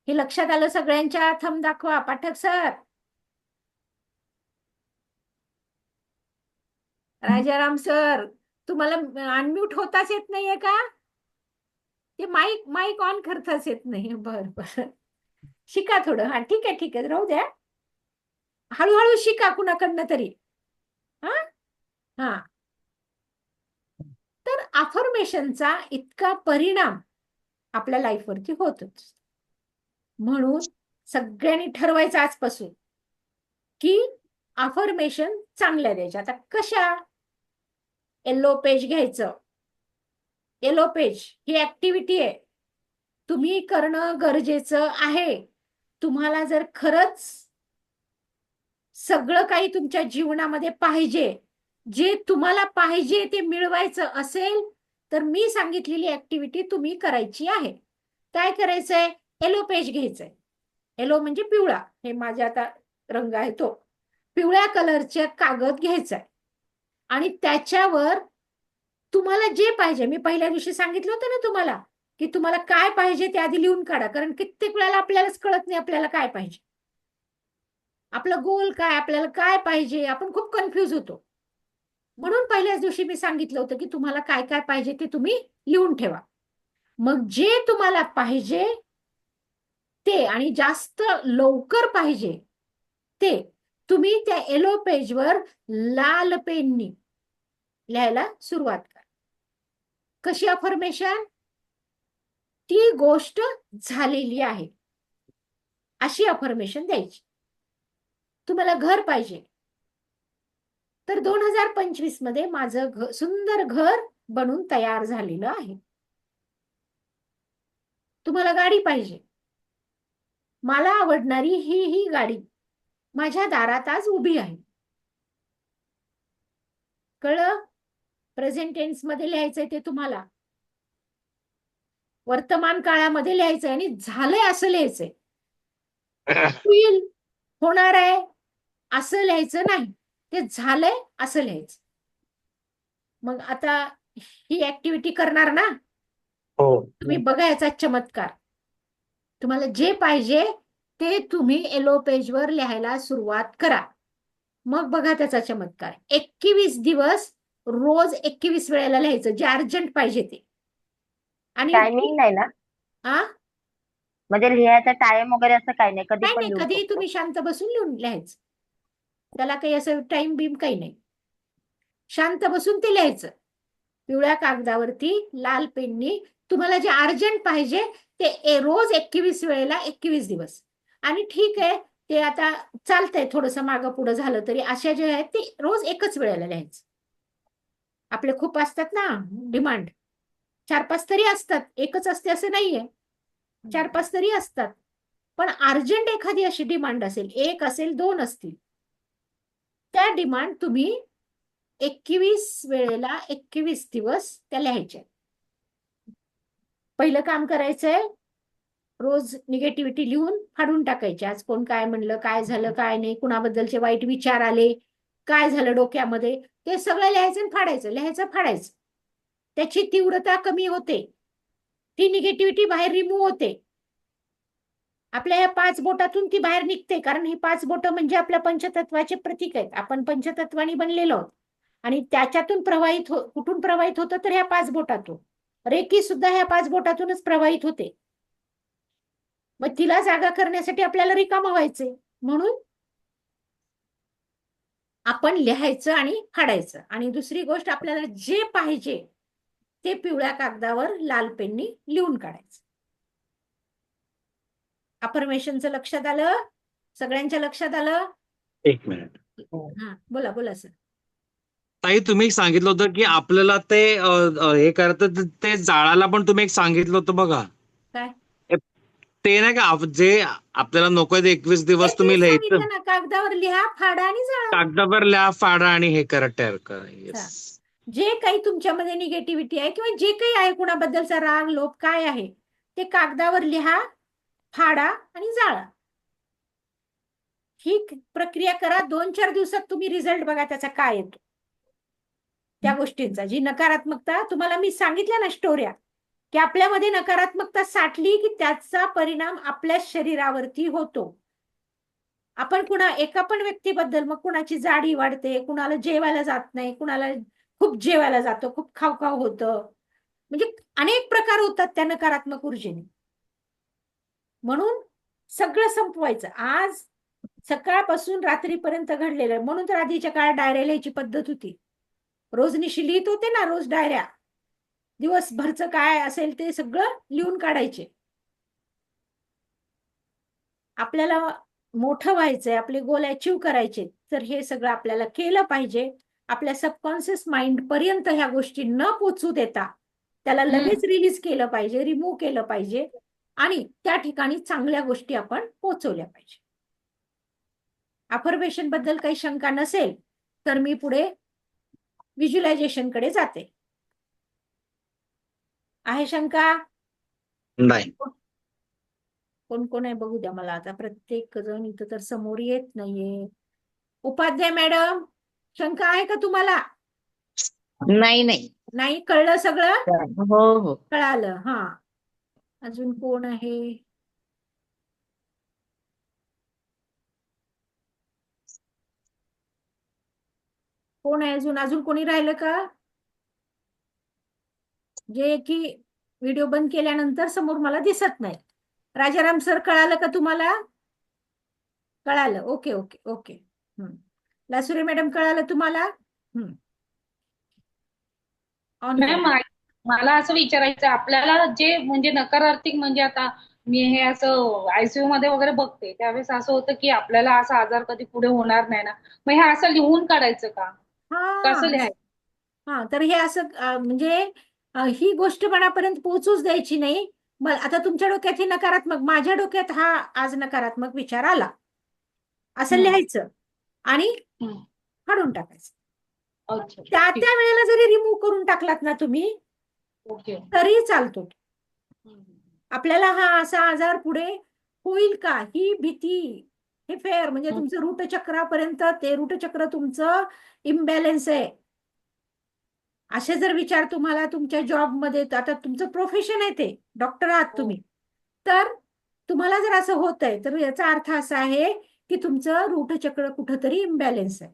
हे लक्षात आलं सगळ्यांच्या? थंब दाखवा पाठक सर. राजाराम सर, तुम्हाला अनम्यूट होताच येत नाहीये का? ते माईक माईक ऑन करताच येत नाही. बरं बरं, शिका थोडं. हा ठीक आहे ठीक आहे, राहू द्या, हळूहळू शिका कुणाकडनं तरी. हा हा. तर अफर्मेशनचा इतका परिणाम आपल्या लाईफवरती होतच. म्हणून सगळ्यांनी ठरवायचं आजपासून की अफर्मेशन चांगल्या द्यायच्या. आता कशा? येलो पेज घ्यायचं. येलो पेज ही ऍक्टिव्हिटी आहे, तुम्ही करणं गरजेचं आहे. तुम्हाला जर खरंच सगळं काही तुमच्या जीवनामध्ये पाहिजे, जे तुम्हाला पाहिजे ते मिळवायचं असेल, तर मी सांगितलेली ऍक्टिव्हिटी तुम्ही करायची आहे. काय करायचंय? येलो पेज घ्यायचंय. येलो म्हणजे पिवळा, हे माझा आता रंग आहे तो. पिवळ्या कलरचे कागद घ्यायचाय आणि त्याच्यावर तुम्हाला जे पाहिजे, मी पहिल्या दिवशी सांगितलं होतं ना तुम्हाला, की तुम्हाला काय पाहिजे ते आधी लिहून काढा. कारण कित्येक वेळेला आपल्यालाच कळत नाही आपल्याला काय पाहिजे, आपलं गोल काय, आपल्याला काय पाहिजे, आपण खूप कन्फ्यूज होतो. म्हणून पहिल्याच दिवशी मी सांगितलं होतं की तुम्हाला काय काय पाहिजे ते तुम्ही लिहून ठेवा. मग जे तुम्हाला पाहिजे ते, आणि जास्त लवकर पाहिजे ते, तुम्ही त्या येलो पेजवर लाल पेननी लिहायला सुरुवात करा. कशी अफर्मेशन? ती गोष्ट झालेली आहे अशी अफर्मेशन द्यायची. तुम्हाला घर पाहिजे, तर 2025 मध्ये माझं सुंदर घर बनून तयार झालेलं आहे. तुम्हाला गाडी पाहिजे, मला आवडणारी ही गाडी माझ्या दारात आज उभी आहे. कळलं? प्रेझेंट टेन्स मध्ये लिहायचंय ते तुम्हाला, वर्तमान काळामध्ये लिहायचंय आणि झालंय असं लिहायचंय. होईल, होणार आहे असं लिहायचं नाही, ते झालंय असं लिहायचं. मग आता ही ऍक्टिव्हिटी करणार ना हो. तुम्ही? बघा याचा चमत्कार. तुम्हाला जे पाहिजे ते तुम्ही येलो पेजवर लिहायला सुरुवात करा. मग बघा त्याचा चमत्कार. 21 दिवस रोज 21 वेळेला लिहायचं, जे अर्जंट पाहिजे ते. आणि टायमिंग नाही ना, आ म्हणजे लिहायचा टाइम वगैरे असं काही नाही, कधी नाही पण नाही, लिहू कधीही शकतो. तुम्ही शांत बसून लिहून लिहायचं. त्याला काही असं टाइम बीम काही नाही. शांत बसून ते लिहायचं पिवळ्या कागदावरती लाल पेननी. तुम्हाला जे अर्जंट पाहिजे ते रोज 21 वेळेला 21 दिवस. आणि ठीक आहे, ते आता चालतंय, थोडंसं मागं पुढं झालं तरी अशा जे आहेत ते रोज एकच वेळेला लिहायचं. आपले खूप असतात ना डिमांड, 4-5 तरी असतात, एकच असते असं नाहीये, 4-5 तरी असतात. पण अर्जंट एखादी अशी डिमांड असेल, 1 असेल, 2 असतील, त्या डिमांड तुम्ही 21 वेळेला 21 दिवस त्या लिहायच्या. पहिलं काम करायचंय, रोज निगेटिव्हिटी लिहून फाडून टाकायची. आज कोण काय म्हणलं, काय झालं, काय नाही, कुणाबद्दलचे वाईट विचार आले, काय झालं डोक्यामध्ये, ते सगळं लिहायचं आणि फाडायचं, लिहायचं फाडायचं. त्याची तीव्रता कमी होते, ती निगेटिव्हिटी बाहेर रिमूव्ह होते. आपल्या या 5 बोटातून ती बाहेर निघते, कारण ही 5 बोटं म्हणजे आपल्या पंचतत्वाचे प्रतीक आहेत. आपण पंचतत्वानी बनलेलो आहोत आणि त्याच्यातून प्रवाहित कुठून प्रवाहित होतं तर ह्या 5 बोटातून. रेकी सुद्धा ह्या 5 बोटातूनच प्रवाहित होते. मग तिला जागा करण्यासाठी आपल्याला रिकामं व्हायचंय, म्हणून आपण लिहायचं आणि फाडायचं. आणि दुसरी गोष्ट, आपल्याला जे पाहिजे ते पिवळ्या कागदावर लाल पेननी लिहून काढायचं. अफर्मेशनचं लक्षात आलं? सगळ्यांच्या लक्षात आलं? 1 मिनिट. हा, बोला बोला सर. ताई, तुम्ही सांगितलं होतं की आपल्याला ते हे करतं ते जाळायला, पण तुम्ही एक सांगितलं होतं बघा. काय? ते नाही का जे आपल्याला नको ते 21 दिवस तेच तुम्ही लिहायचं, सांगितलं ना, कागदावर लिहा, फाडा आणि जाळा. कागदावर लिहा, फाडा आणि हे करा, तयार करा. येस. जे काही तुमच्यामध्ये निगेटिव्हिटी आहे किंवा जे काही आहे, कुणाबद्दलचा राग, लोभ काय आहे, ते कागदावर लिहा, फाडा आणि जाळा. ही प्रक्रिया करा. 2-4 दिवसात तुम्ही रिझल्ट बघा त्याचा काय येतो, त्या गोष्टींचा. जी नकारात्मकता तुम्हाला मी सांगितल्या ना स्टोऱ्या, की आपल्यामध्ये नकारात्मकता साठली की त्याचा परिणाम आपल्या शरीरावरती होतो. आपण एका पण व्यक्तीबद्दल, मग कुणाची जाडी वाढते, कुणाला जेवायला जात नाही, कुणाला खूप जेवायला जातं, खूप खाऊ होतं, म्हणजे अनेक प्रकार होतात त्या नकारात्मक ऊर्जेने. म्हणून सगळं संपवायचं आज, सकाळपासून रात्रीपर्यंत घडलेलं. म्हणून तर आधीच्या काळात डायऱ्या लिहायची पद्धत होती. रोजनिशी लिहित होते ना, रोज डायऱ्या, दिवसभरचं काय असेल ते सगळं लिहून काढायचे. आपल्याला मोठं व्हायचंय, आपले गोल अचीव्ह करायचे, तर हे सगळं आपल्याला केलं पाहिजे. आपल्या सबकॉन्शियस माइंड पर्यंत ह्या गोष्टी न पोचू देता त्याला लगेच रिलीज केलं पाहिजे, रिमूव्ह केलं पाहिजे आणि त्या ठिकाणी चांगल्या गोष्टी आपण पोचवल्या पाहिजे. अफर्मेशन बद्दल काही शंका नसेल तर मी पुढे व्हिज्युअलायझेशन कडे जाते. आहे शंका? नाही. कोण कोण आहे बघू द्या मला आता. प्रत्येक जण इथं तर समोर येत नाहीये. उपाध्याय मॅडम, शंका आहे का तुम्हाला? नाही नाही. नाही, कळलं सगळं? हो हो. कळालं. हा, अजून कोण आहे? कोण आहे अजून? अजून कोणी राहिलं का? जे की व्हिडिओ बंद केल्यानंतर समोर मला दिसत नाही. राजाराम सर, कळालं का तुम्हाला? कळालं. Okay okay okay. Lasure madam, कळालं तुम्हाला? ऑन मॅम, करा. मला असं विचारायचं, आपल्याला जे म्हणजे नकारात्मक, म्हणजे आता मी हे असं आयसीयू मध्ये वगैरे बघते, त्यावेळेस असं होतं की आपल्याला असा आजार कधी पुढे होणार नाही ना, मग हे असं लिहून काढायचं का? हा कसं लिहायचं? हा, तर हे असं म्हणजे ही गोष्ट मनापर्यंत पोहोचूच द्यायची नाही. आता तुमच्या डोक्यात हे नकारात्मक, माझ्या डोक्यात हा आज नकारात्मक विचार आला, असं हम्म. लिहायचं आणि हम्म. काढून टाकायचं. अच्छा त्या ठीक. त्या वेळेला जरी रिमूव्ह करून टाकलात ना तुम्ही ओके. तरी चालतो. हम्म. आपल्याला हा असा आजार पुढे होईल का ही भीती, हे फेअर, म्हणजे हम्म. तुमचं रूटचक्रापर्यंत ते रूटचक्र तुमचं इम्बॅलन्स आहे. असे जर विचार तुम्हाला तुमच्या जॉबमध्ये, आता तुमचं प्रोफेशन आहे ते डॉक्टर आहात हो. तुम्ही, तर तुम्हाला जर असं होतंय तर याचा अर्थ असा आहे की तुमचं रूटचक्र कुठंतरी इम्बॅलन्स आहे.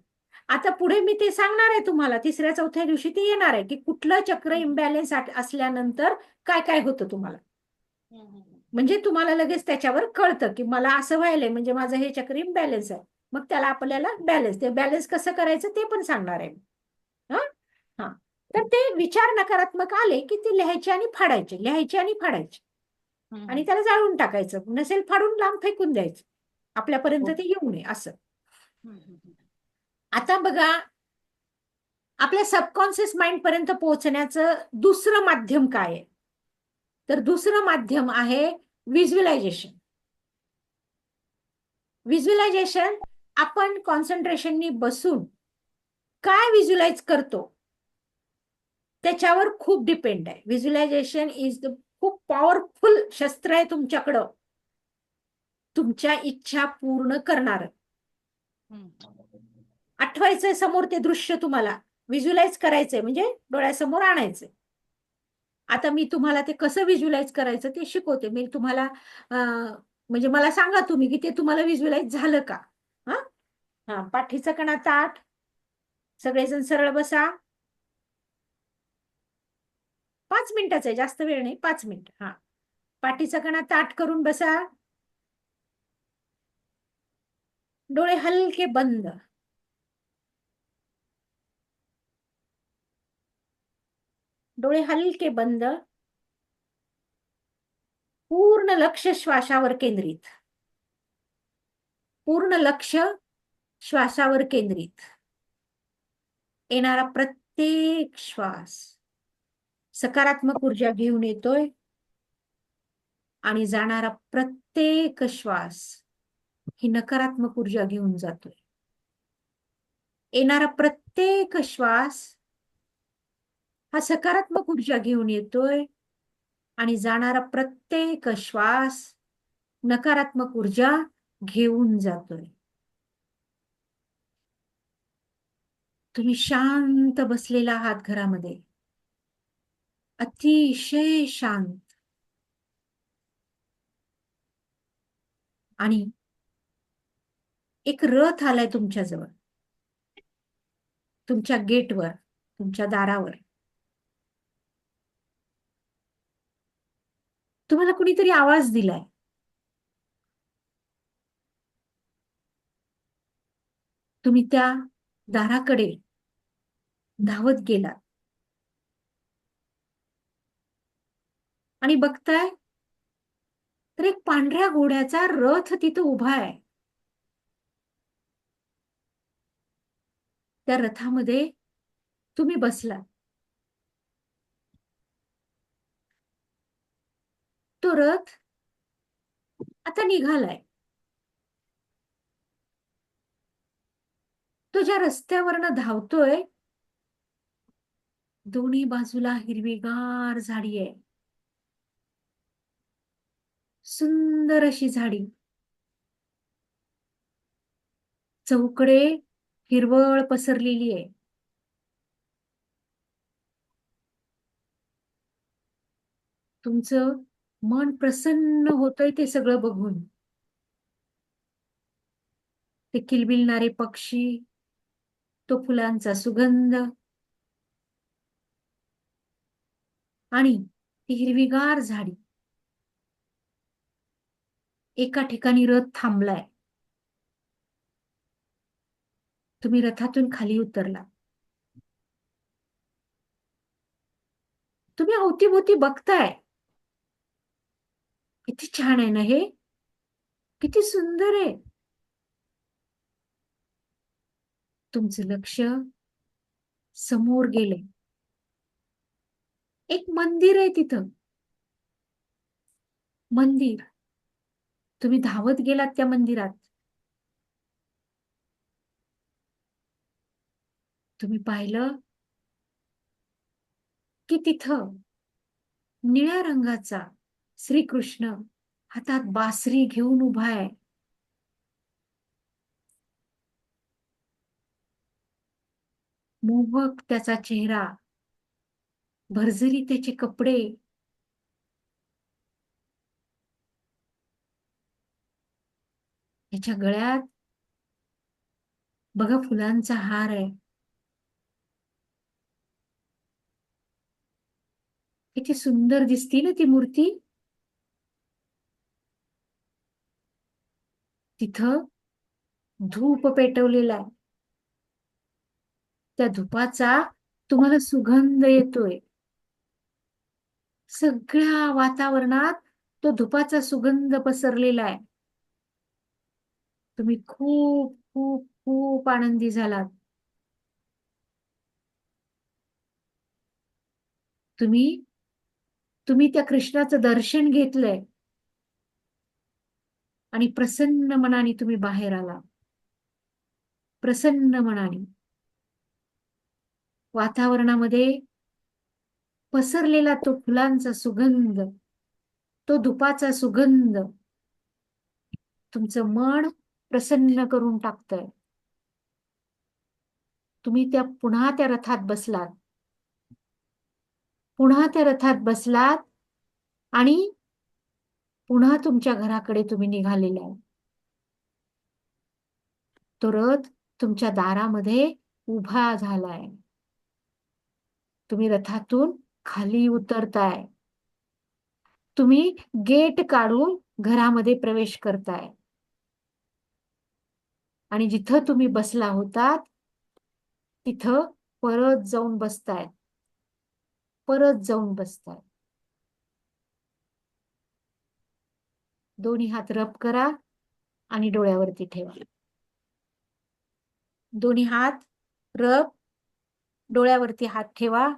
आता पुढे मी ते सांगणार आहे तुम्हाला, 3ऱ्या-4थ्या दिवशी ते येणार आहे की कुठलं चक्र हम्म. इम्बॅलन्स असल्यानंतर काय काय होतं तुम्हाला. हम्म. म्हणजे तुम्हाला लगेच त्याच्यावर कळतं की मला असं व्हायलंय म्हणजे माझं हे चक्र इम्बॅलन्स आहे. मग त्याला आपल्याला बॅलन्स, ते बॅलन्स कसं करायचं ते पण सांगणार आहे. हा हा तर ते विचार नकारात्मक आले की ते लिहायचे आणि फाडायचे, लिहायचे आणि फाडायचे हम्म. आणि त्याला जाळून टाकायचं. नसेल फाडून लांब फेकून द्यायचं, आपल्यापर्यंत ते येऊ नये असं. हम्म. आता बघा, आपल्या सबकॉन्शियस माइंड पर्यंत पोहोचण्याचं दुसरं माध्यम काय आहे, तर दुसरं माध्यम आहे व्हिज्युअलायझेशन. व्हिज्युअलायझेशन आपण कॉन्सन्ट्रेशननी बसून काय व्हिज्युअलाइज करतो त्याच्यावर खूप डिपेंड आहे. व्हिज्युअलायझेशन इज द खूप पॉवरफुल शस्त्र आहे तुमच्याकडं, तुमच्या इच्छा पूर्ण करणार. आठवायचंय समोर ते दृश्य, तुम्हाला व्हिज्युअलाइज करायचंय म्हणजे डोळ्यासमोर आणायचंय. आता मी तुम्हाला ते कसं व्हिज्युअलाइज करायचं ते शिकवते. मी तुम्हाला म्हणजे मला सांगा तुम्ही की ते तुम्हाला व्हिज्युअलाइज झालं का. हा हा पाठीचा कणा ताठ, सगळेजण सरळ बसा. 5 मिनिटाचं आहे, जास्त वेळ नाही, 5 मिनिट. हा पाठीचा कणा ताठ करून बसा, डोळे हलके बंद. डोळे हलके बंद, पूर्ण लक्ष श्वासावर केंद्रित, पूर्ण लक्ष श्वासावर केंद्रित. येणारा प्रत्येक श्वास सकारात्मक ऊर्जा घेऊन येतोय आणि जाणारा प्रत्येक श्वास ही नकारात्मक ऊर्जा घेऊन जातोय. येणारा प्रत्येक श्वास हा सकारात्मक ऊर्जा घेऊन येतोय आणि जाणारा प्रत्येक श्वास नकारात्मक ऊर्जा घेऊन जातोय. तुम्ही शांत बसलेला आहात घरामध्ये, अतिशय शांत, आणि एक रथ आलाय तुमच्याजवळ, तुमच्या गेटवर, तुमच्या दारावर. तुम्हाला कुणीतरी आवाज दिलाय. तुम्ही त्या दाराकडे धावत गेलात आणि बघताय तर एक पांढऱ्या घोड्याचा रथ तिथं उभा आहे. त्या रथामध्ये तुम्ही बसला. तो रथ आता निघालाय. तो ज्या रस्त्यावरनं धावतोय दोन्ही बाजूला हिरवीगार झाडी आहे, सुंदर अशी झाडी. चौकडे हिरवळ पसरलेली आहे. तुमचं मन प्रसन्न होतंय ते सगळं बघून. ते किलबिलणारे पक्षी, तो फुलांचा सुगंध आणि ती हिरवीगार झाडी. एका ठिकाणी रथ थांबलाय. तुम्ही रथातून खाली उतरला. तुम्ही अवतीभोवती बघताय. किती छान आहे ना हे, किती सुंदर आहे. तुमचं लक्ष समोर गेले. एक मंदिर आहे तिथं. मंदिर. तुम्ही धावत गेलात त्या मंदिरात. तुम्ही पाहिलं की तिथं निळ्या रंगाचा श्रीकृष्ण हातात बासरी घेऊन उभा आहे. मोहक त्याचा चेहरा, भरजरी त्याचे कपडे, त्याच्या गळ्यात बघा फुलांचा हार आहे. किती सुंदर दिसती ना ती मूर्ती. तिथं धूप पेटवलेला आहे. त्या धुपाचा तुम्हाला सुगंध येतोय. सगळ्या वातावरणात तो धुपाचा सुगंध पसरलेला आहे. तुम्ही खूप खूप खूप आनंदी झालात. तुम्ही त्या कृष्णाचं दर्शन घेतलंय आणि प्रसन्न मनाने तुम्ही बाहेर आला. प्रसन्न मनाने. वातावरणामध्ये पसरलेला तो फुलांचा सुगंध, तो धुपाचा सुगंध तुमचं मन प्रसन्न करून टाकतंय. तुम्ही पुन्हा त्या रथात बसलात. पुन्हा त्या रथात बसलात आणि पुन्हा तुमच्या घराकडे तुम्ही निघालेले आहे. तो रथ तुमच्या दारामध्ये उभा झालाय. तुम्ही रथातून खाली उतरताय. तुम्ही गेट काढून घरामध्ये प्रवेश करताय. आणि जिथं तुम्ही बसला होतात तिथं परत जाऊन बसताय. परत जाऊन बसताय. दोन्ही हात रब करा आणि डोळ्यावरती ठेवा. दोन्ही हात रब, डोळ्यावरती हात ठेवा.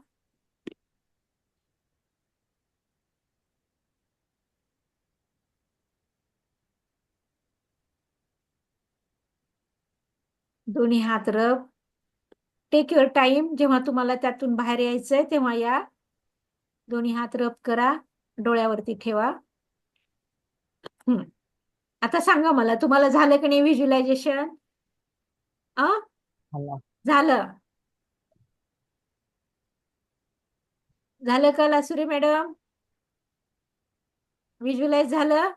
दोन्ही हात रब. Take your time. जेव्हा तुम्हाला त्यातून बाहेर यायचंय तेव्हा या. दोन्ही हात रब करा, डोळ्यावरती ठेवा. आता सांगा मला, तुम्हाला झालं की नाही व्हिज्युअलायझेशन? झालं. झालं का लासुरे मॅडम? व्हिज्युअलाइज झालं?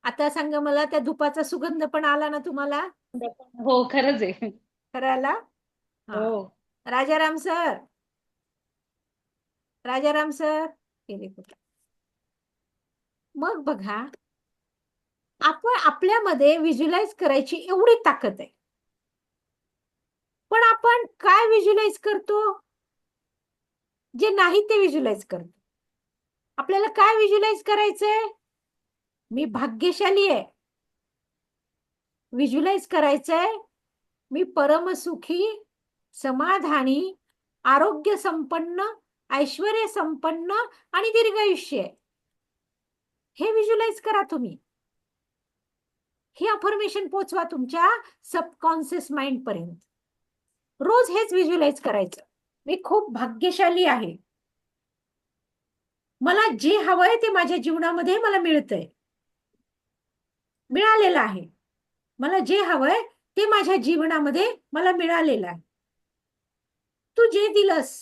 आता सांगा मला, त्या धुपाचा सुगंध पण आला ना तुम्हाला? हो, खरंच आहे. खरं आला? हो. Rajaram sir, Rajaram sir. मग बघा, आपण आपल्यामध्ये व्हिज्युअलाइज करायची एवढी ताकद आहे. पण आपण काय व्हिज्युअलाइज करतो? जे नाही ते व्हिज्युअलाइज करतो. आपल्याला काय व्हिज्युअलाइज करायचंय? मी भाग्यशाली आहे. व्हिज्युअलाइज करायचंय मी परमसुखी, समाधानी, आरोग्य संपन्न, ऐश्वर्य संपन्न आणि दीर्घायुष्य आहे. हे व्हिज्युअलाइज करा तुम्ही. हे अफर्मेशन पोचवा तुमच्या सबकॉन्शियस माइंड पर्यंत. रोज हेच व्हिज्युअलाइज करायचं. मी खूप भाग्यशाली आहे. मला जे हवंय ते माझ्या जीवनामध्ये मला मिळतंय, मिळालेलं आहे. मला जे हवंय ते माझ्या जीवनामध्ये मला मिळालेलं आहे. तू जे दिलंस,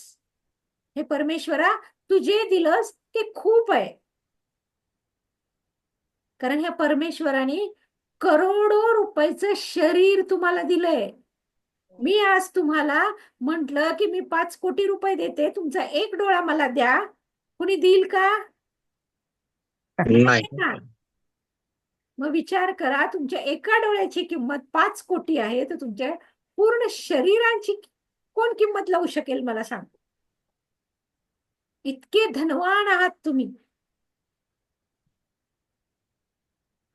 हे परमेश्वरा, तू जे दिलंस ते खूप आहे. कारण ह्या परमेश्वराने करोडो रुपयाचं शरीर तुम्हाला दिलंय. मी आज तुम्हाला म्हंटल की मी 5 कोटी रुपये देते, तुमचा एक डोळा मला द्या. कुणी देईल का? नाही. मग विचार करा, तुमच्या एका डोळ्याची किंमत 5 कोटी आहे, तर तुमच्या पूर्ण शरीराची कोण किंमत लावू शकेल मला सांग? इतके धनवान आहात तुम्ही.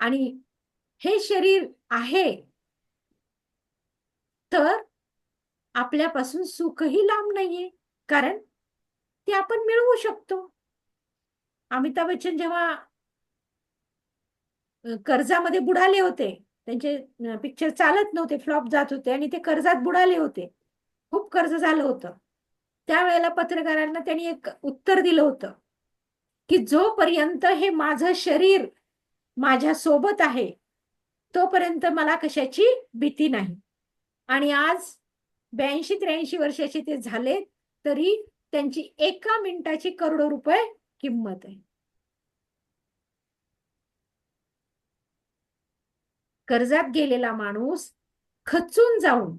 आणि हे शरीर आहे तर आपल्यापासून सुखही लांब नाहीये, कारण ते आपण मिळवू शकतो. अमिताभ बच्चन जेव्हा कर्जामध्ये बुडाले होते, त्यांचे पिक्चर चालत नव्हते, फ्लॉप जात होते आणि ते कर्जात बुडाले होते, खूप कर्ज झालं होतं. त्यावेळेला पत्रकारांना त्यांनी एक उत्तर दिलं होतं की जोपर्यंत हे माझं शरीर माझ्या सोबत आहे तोपर्यंत मला कशाची भीती नाही. आणि आज 82-83 वर्षाचे ते झाले तरी त्यांची एका मिनिटाची करोडो रुपये किंमत आहे. कर्जात गेलेला माणूस खचून जाऊन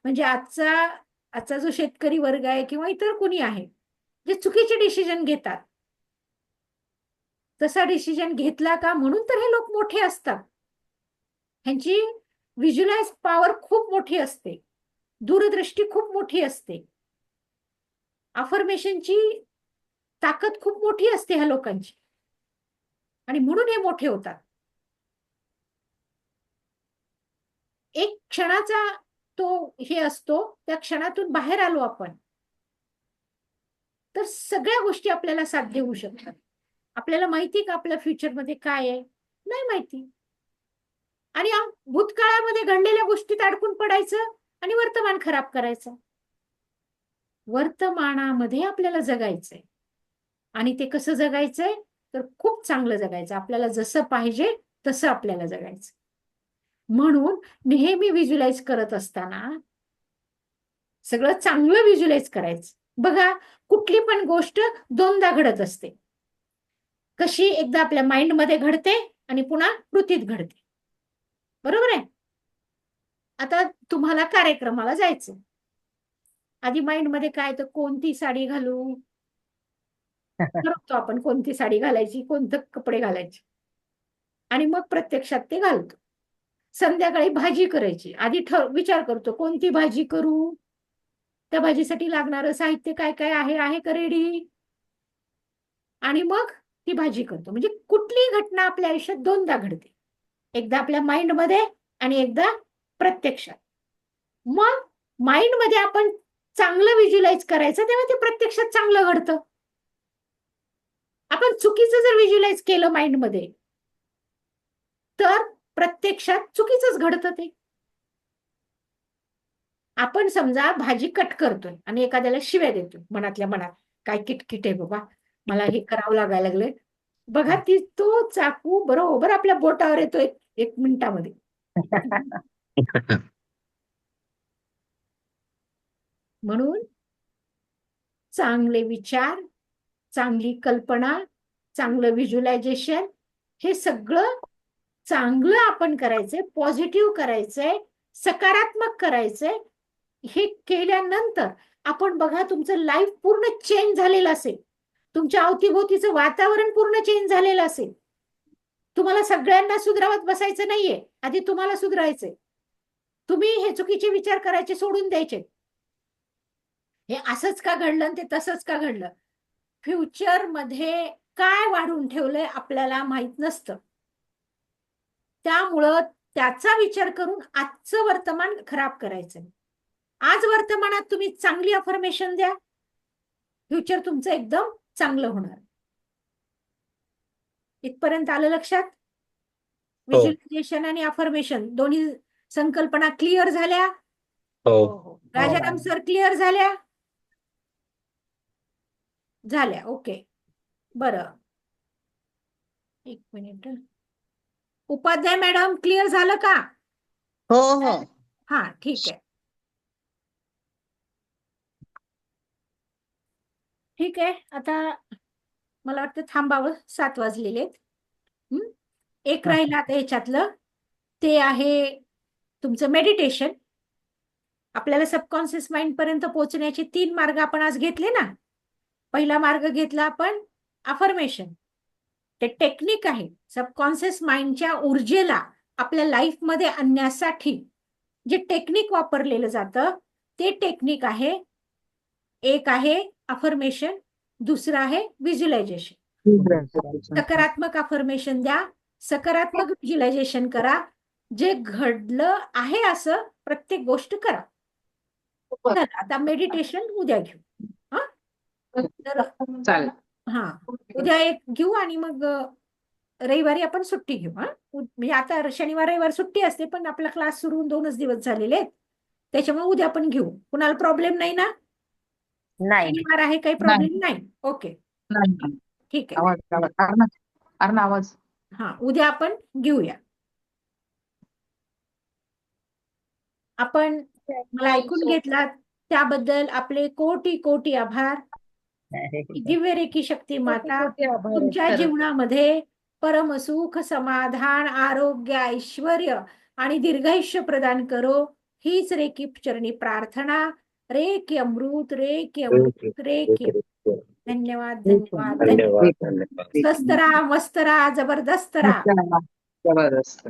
म्हणजे आजचा जो शेतकरी वर्ग आहे किंवा इतर कोणी आहे जे चुकीचे डिसिजन घेतात, तसा डिसिजन घेतला का म्हणून तर हे लोक मोठे असतात. ह्यांची व्हिज्युअलाइज पॉवर खूप मोठी असते, दूरदृष्टी खूप मोठी असते, अफर्मेशनची ताकद खूप मोठी असते ह्या लोकांची आणि म्हणून हे मोठे होतात. एक क्षणाचा तो हे असतो, त्या क्षणातून बाहेर आलो आपण तर सगळ्या गोष्टी आपल्याला साध्य होऊ शकतात. आपल्याला माहिती का आपल्या फ्युचरमध्ये काय आहे? नाही माहिती. आणि भूतकाळामध्ये घडलेल्या गोष्टीत अडकून पडायचं आणि वर्तमान खराब करायचं. वर्तमानामध्ये आपल्याला जगायचंय आणि ते कसं जगायचंय तर खूप चांगलं जगायचं. आपल्याला जसं पाहिजे तसं आपल्याला जगायचं. म्हणून नेहमी व्हिज्युअलाइज करत असताना सगळं चांगलं व्हिज्युअलाइज करायचं. बघा, कुठली पण गोष्ट दोनदा घडत असते. कशी? एकदा आपल्या माइंडमध्ये घडते आणि पुन्हा कृतीत घडते. बरोबर आहे? आता तुम्हाला कार्यक्रमाला जायचं, आधी माइंडमध्ये काय, तर कोणती साडी घालू, ठरवतो आपण कोणती साडी घालायची, कोणते कपडे घालायचे आणि मग प्रत्यक्षात ते घालतो. संध्याकाळी भाजी करायची, आधी विचार करतो कोणती भाजी करू, त्या भाजीसाठी लागणारं साहित्य काय काय आहे का रेडी, आणि मग ती भाजी करतो. म्हणजे कुठली घटना आपल्या आयुष्यात दोनदा घडते, एकदा आपल्या माइंडमध्ये आणि एकदा प्रत्यक्षात. मग माइंडमध्ये आपण चांगलं व्हिज्युअलाइज करायचं तेव्हा ते प्रत्यक्षात चांगलं घडतं. आपण चुकीचं जर व्हिज्युअलाइज केलं माइंडमध्ये तर प्रत्यक्षात चुकीचंच घडतं. ते आपण समजा भाजी कट करतोय आणि एखाद्याला शिव्या देतोय मनातल्या मनात, काय किटकिट आहे बाबा, मला हे करावं लागायला लागले. बघा, तो चाकू बरोबर आपल्या बोटावर येतोय 1 मिनिटामध्ये. म्हणून चांगले विचार, चांगली कल्पना, चांगलं व्हिज्युअलायझेशन हे सगळं चांगलं आपण करायचंय, पॉझिटिव्ह करायचंय, सकारात्मक करायचंय. हे केल्यानंतर आपण बघा तुमचं लाईफ पूर्ण चेंज झालेलं असेल, तुमच्या अवतीभोवतीचं वातावरण पूर्ण चेंज झालेलं असेल. तुम्हाला सगळ्यांना सुधारवत बसायचं नाहीये, आधी तुम्हाला सुधारायचंय. तुम्ही हे चुकीचे विचार करायचे सोडून द्यायचे. हे असंच का घडलं आणि ते तसंच का घडलं, फ्युचरमध्ये काय वाढून ठेवलंय आपल्याला माहित नसतं. त्यामुळं त्याचा विचार करून आजचं वर्तमान खराब करायचं. आज वर्तमानात तुम्ही चांगली अफर्मेशन द्या, फ्युचर तुमचं एकदम चांगलं होणार. इथपर्यंत आलं लक्षात? व्हिज्युअलायझेशन आणि अफर्मेशन दोन्ही संकल्पना क्लिअर झाल्या? हो. राजाराम सर क्लिअर झाल्या? झाल्या, ओके. बरं, 1 मिनिट. उपाध्याय मॅडम क्लिअर झालं का? हो हो. हा, ठीक आहे. ठीक आहे, आता मला वाटतं थांबावं, 7 वाजलेले आहेत. एक राहिलं आता ह्याच्यातलं, ते आहे तुमचं मेडिटेशन. आपल्याला सबकॉन्शियस माइंड पर्यंत पोहोचण्याचे 3 मार्ग आपण आज घेतले ना. पहिला मार्ग घेतला आपण अफर्मेशन, ते टेक्निक आहे सबकॉन्शियस माइंडच्या ऊर्जेला आपल्या लाईफमध्ये आणण्यासाठी जे टेक्निक वापरलेलं जातं ते टेक्निक आहे. एक आहे अफर्मेशन, दुसरं आहे व्हिज्युअलायझेशन. सकारात्मक अफर्मेशन द्या, सकारात्मक व्हिज्युअलायझेशन करा, जे घडलं आहे असं प्रत्येक गोष्ट करा. आता मेडिटेशन उद्या घेऊ. हा, तर चालेल. हा उद्या एक घेऊ आणि मग रविवारी आपण सुट्टी घेऊ. हा म्हणजे आता शनिवार रविवार सुट्टी असते, पण आपला क्लास सुरू होऊन 2च दिवस झालेले आहेत, त्याच्यामुळे उद्या आपण घेऊ. कुणाला प्रॉब्लेम नाही ना? नाही. शनिवार आहे, काही प्रॉब्लेम नाही? ओके, नाही. ठीक आहे. आवाज अरुणा आवाज. हा उद्या आपण घेऊया. आपण मला ऐकून घेतलात त्याबद्दल आपले कोटी कोटी आभार. दिव्य रेखी शक्ती माता तुमच्या जीवनामध्ये परमसुख, समाधान, आरोग्य, ऐश्वर्य आणि दीर्घायुष्य प्रदान करो, हीच रेखी चरणी प्रार्थना. रेखी अमृत, रेखी अमृत, रेखी. धन्यवाद, धन्यवाद, धन्यवाद. धन्यवाद. स्वस्त राहा, मस्त राहा, जबरदस्त राहा. जबरदस्त.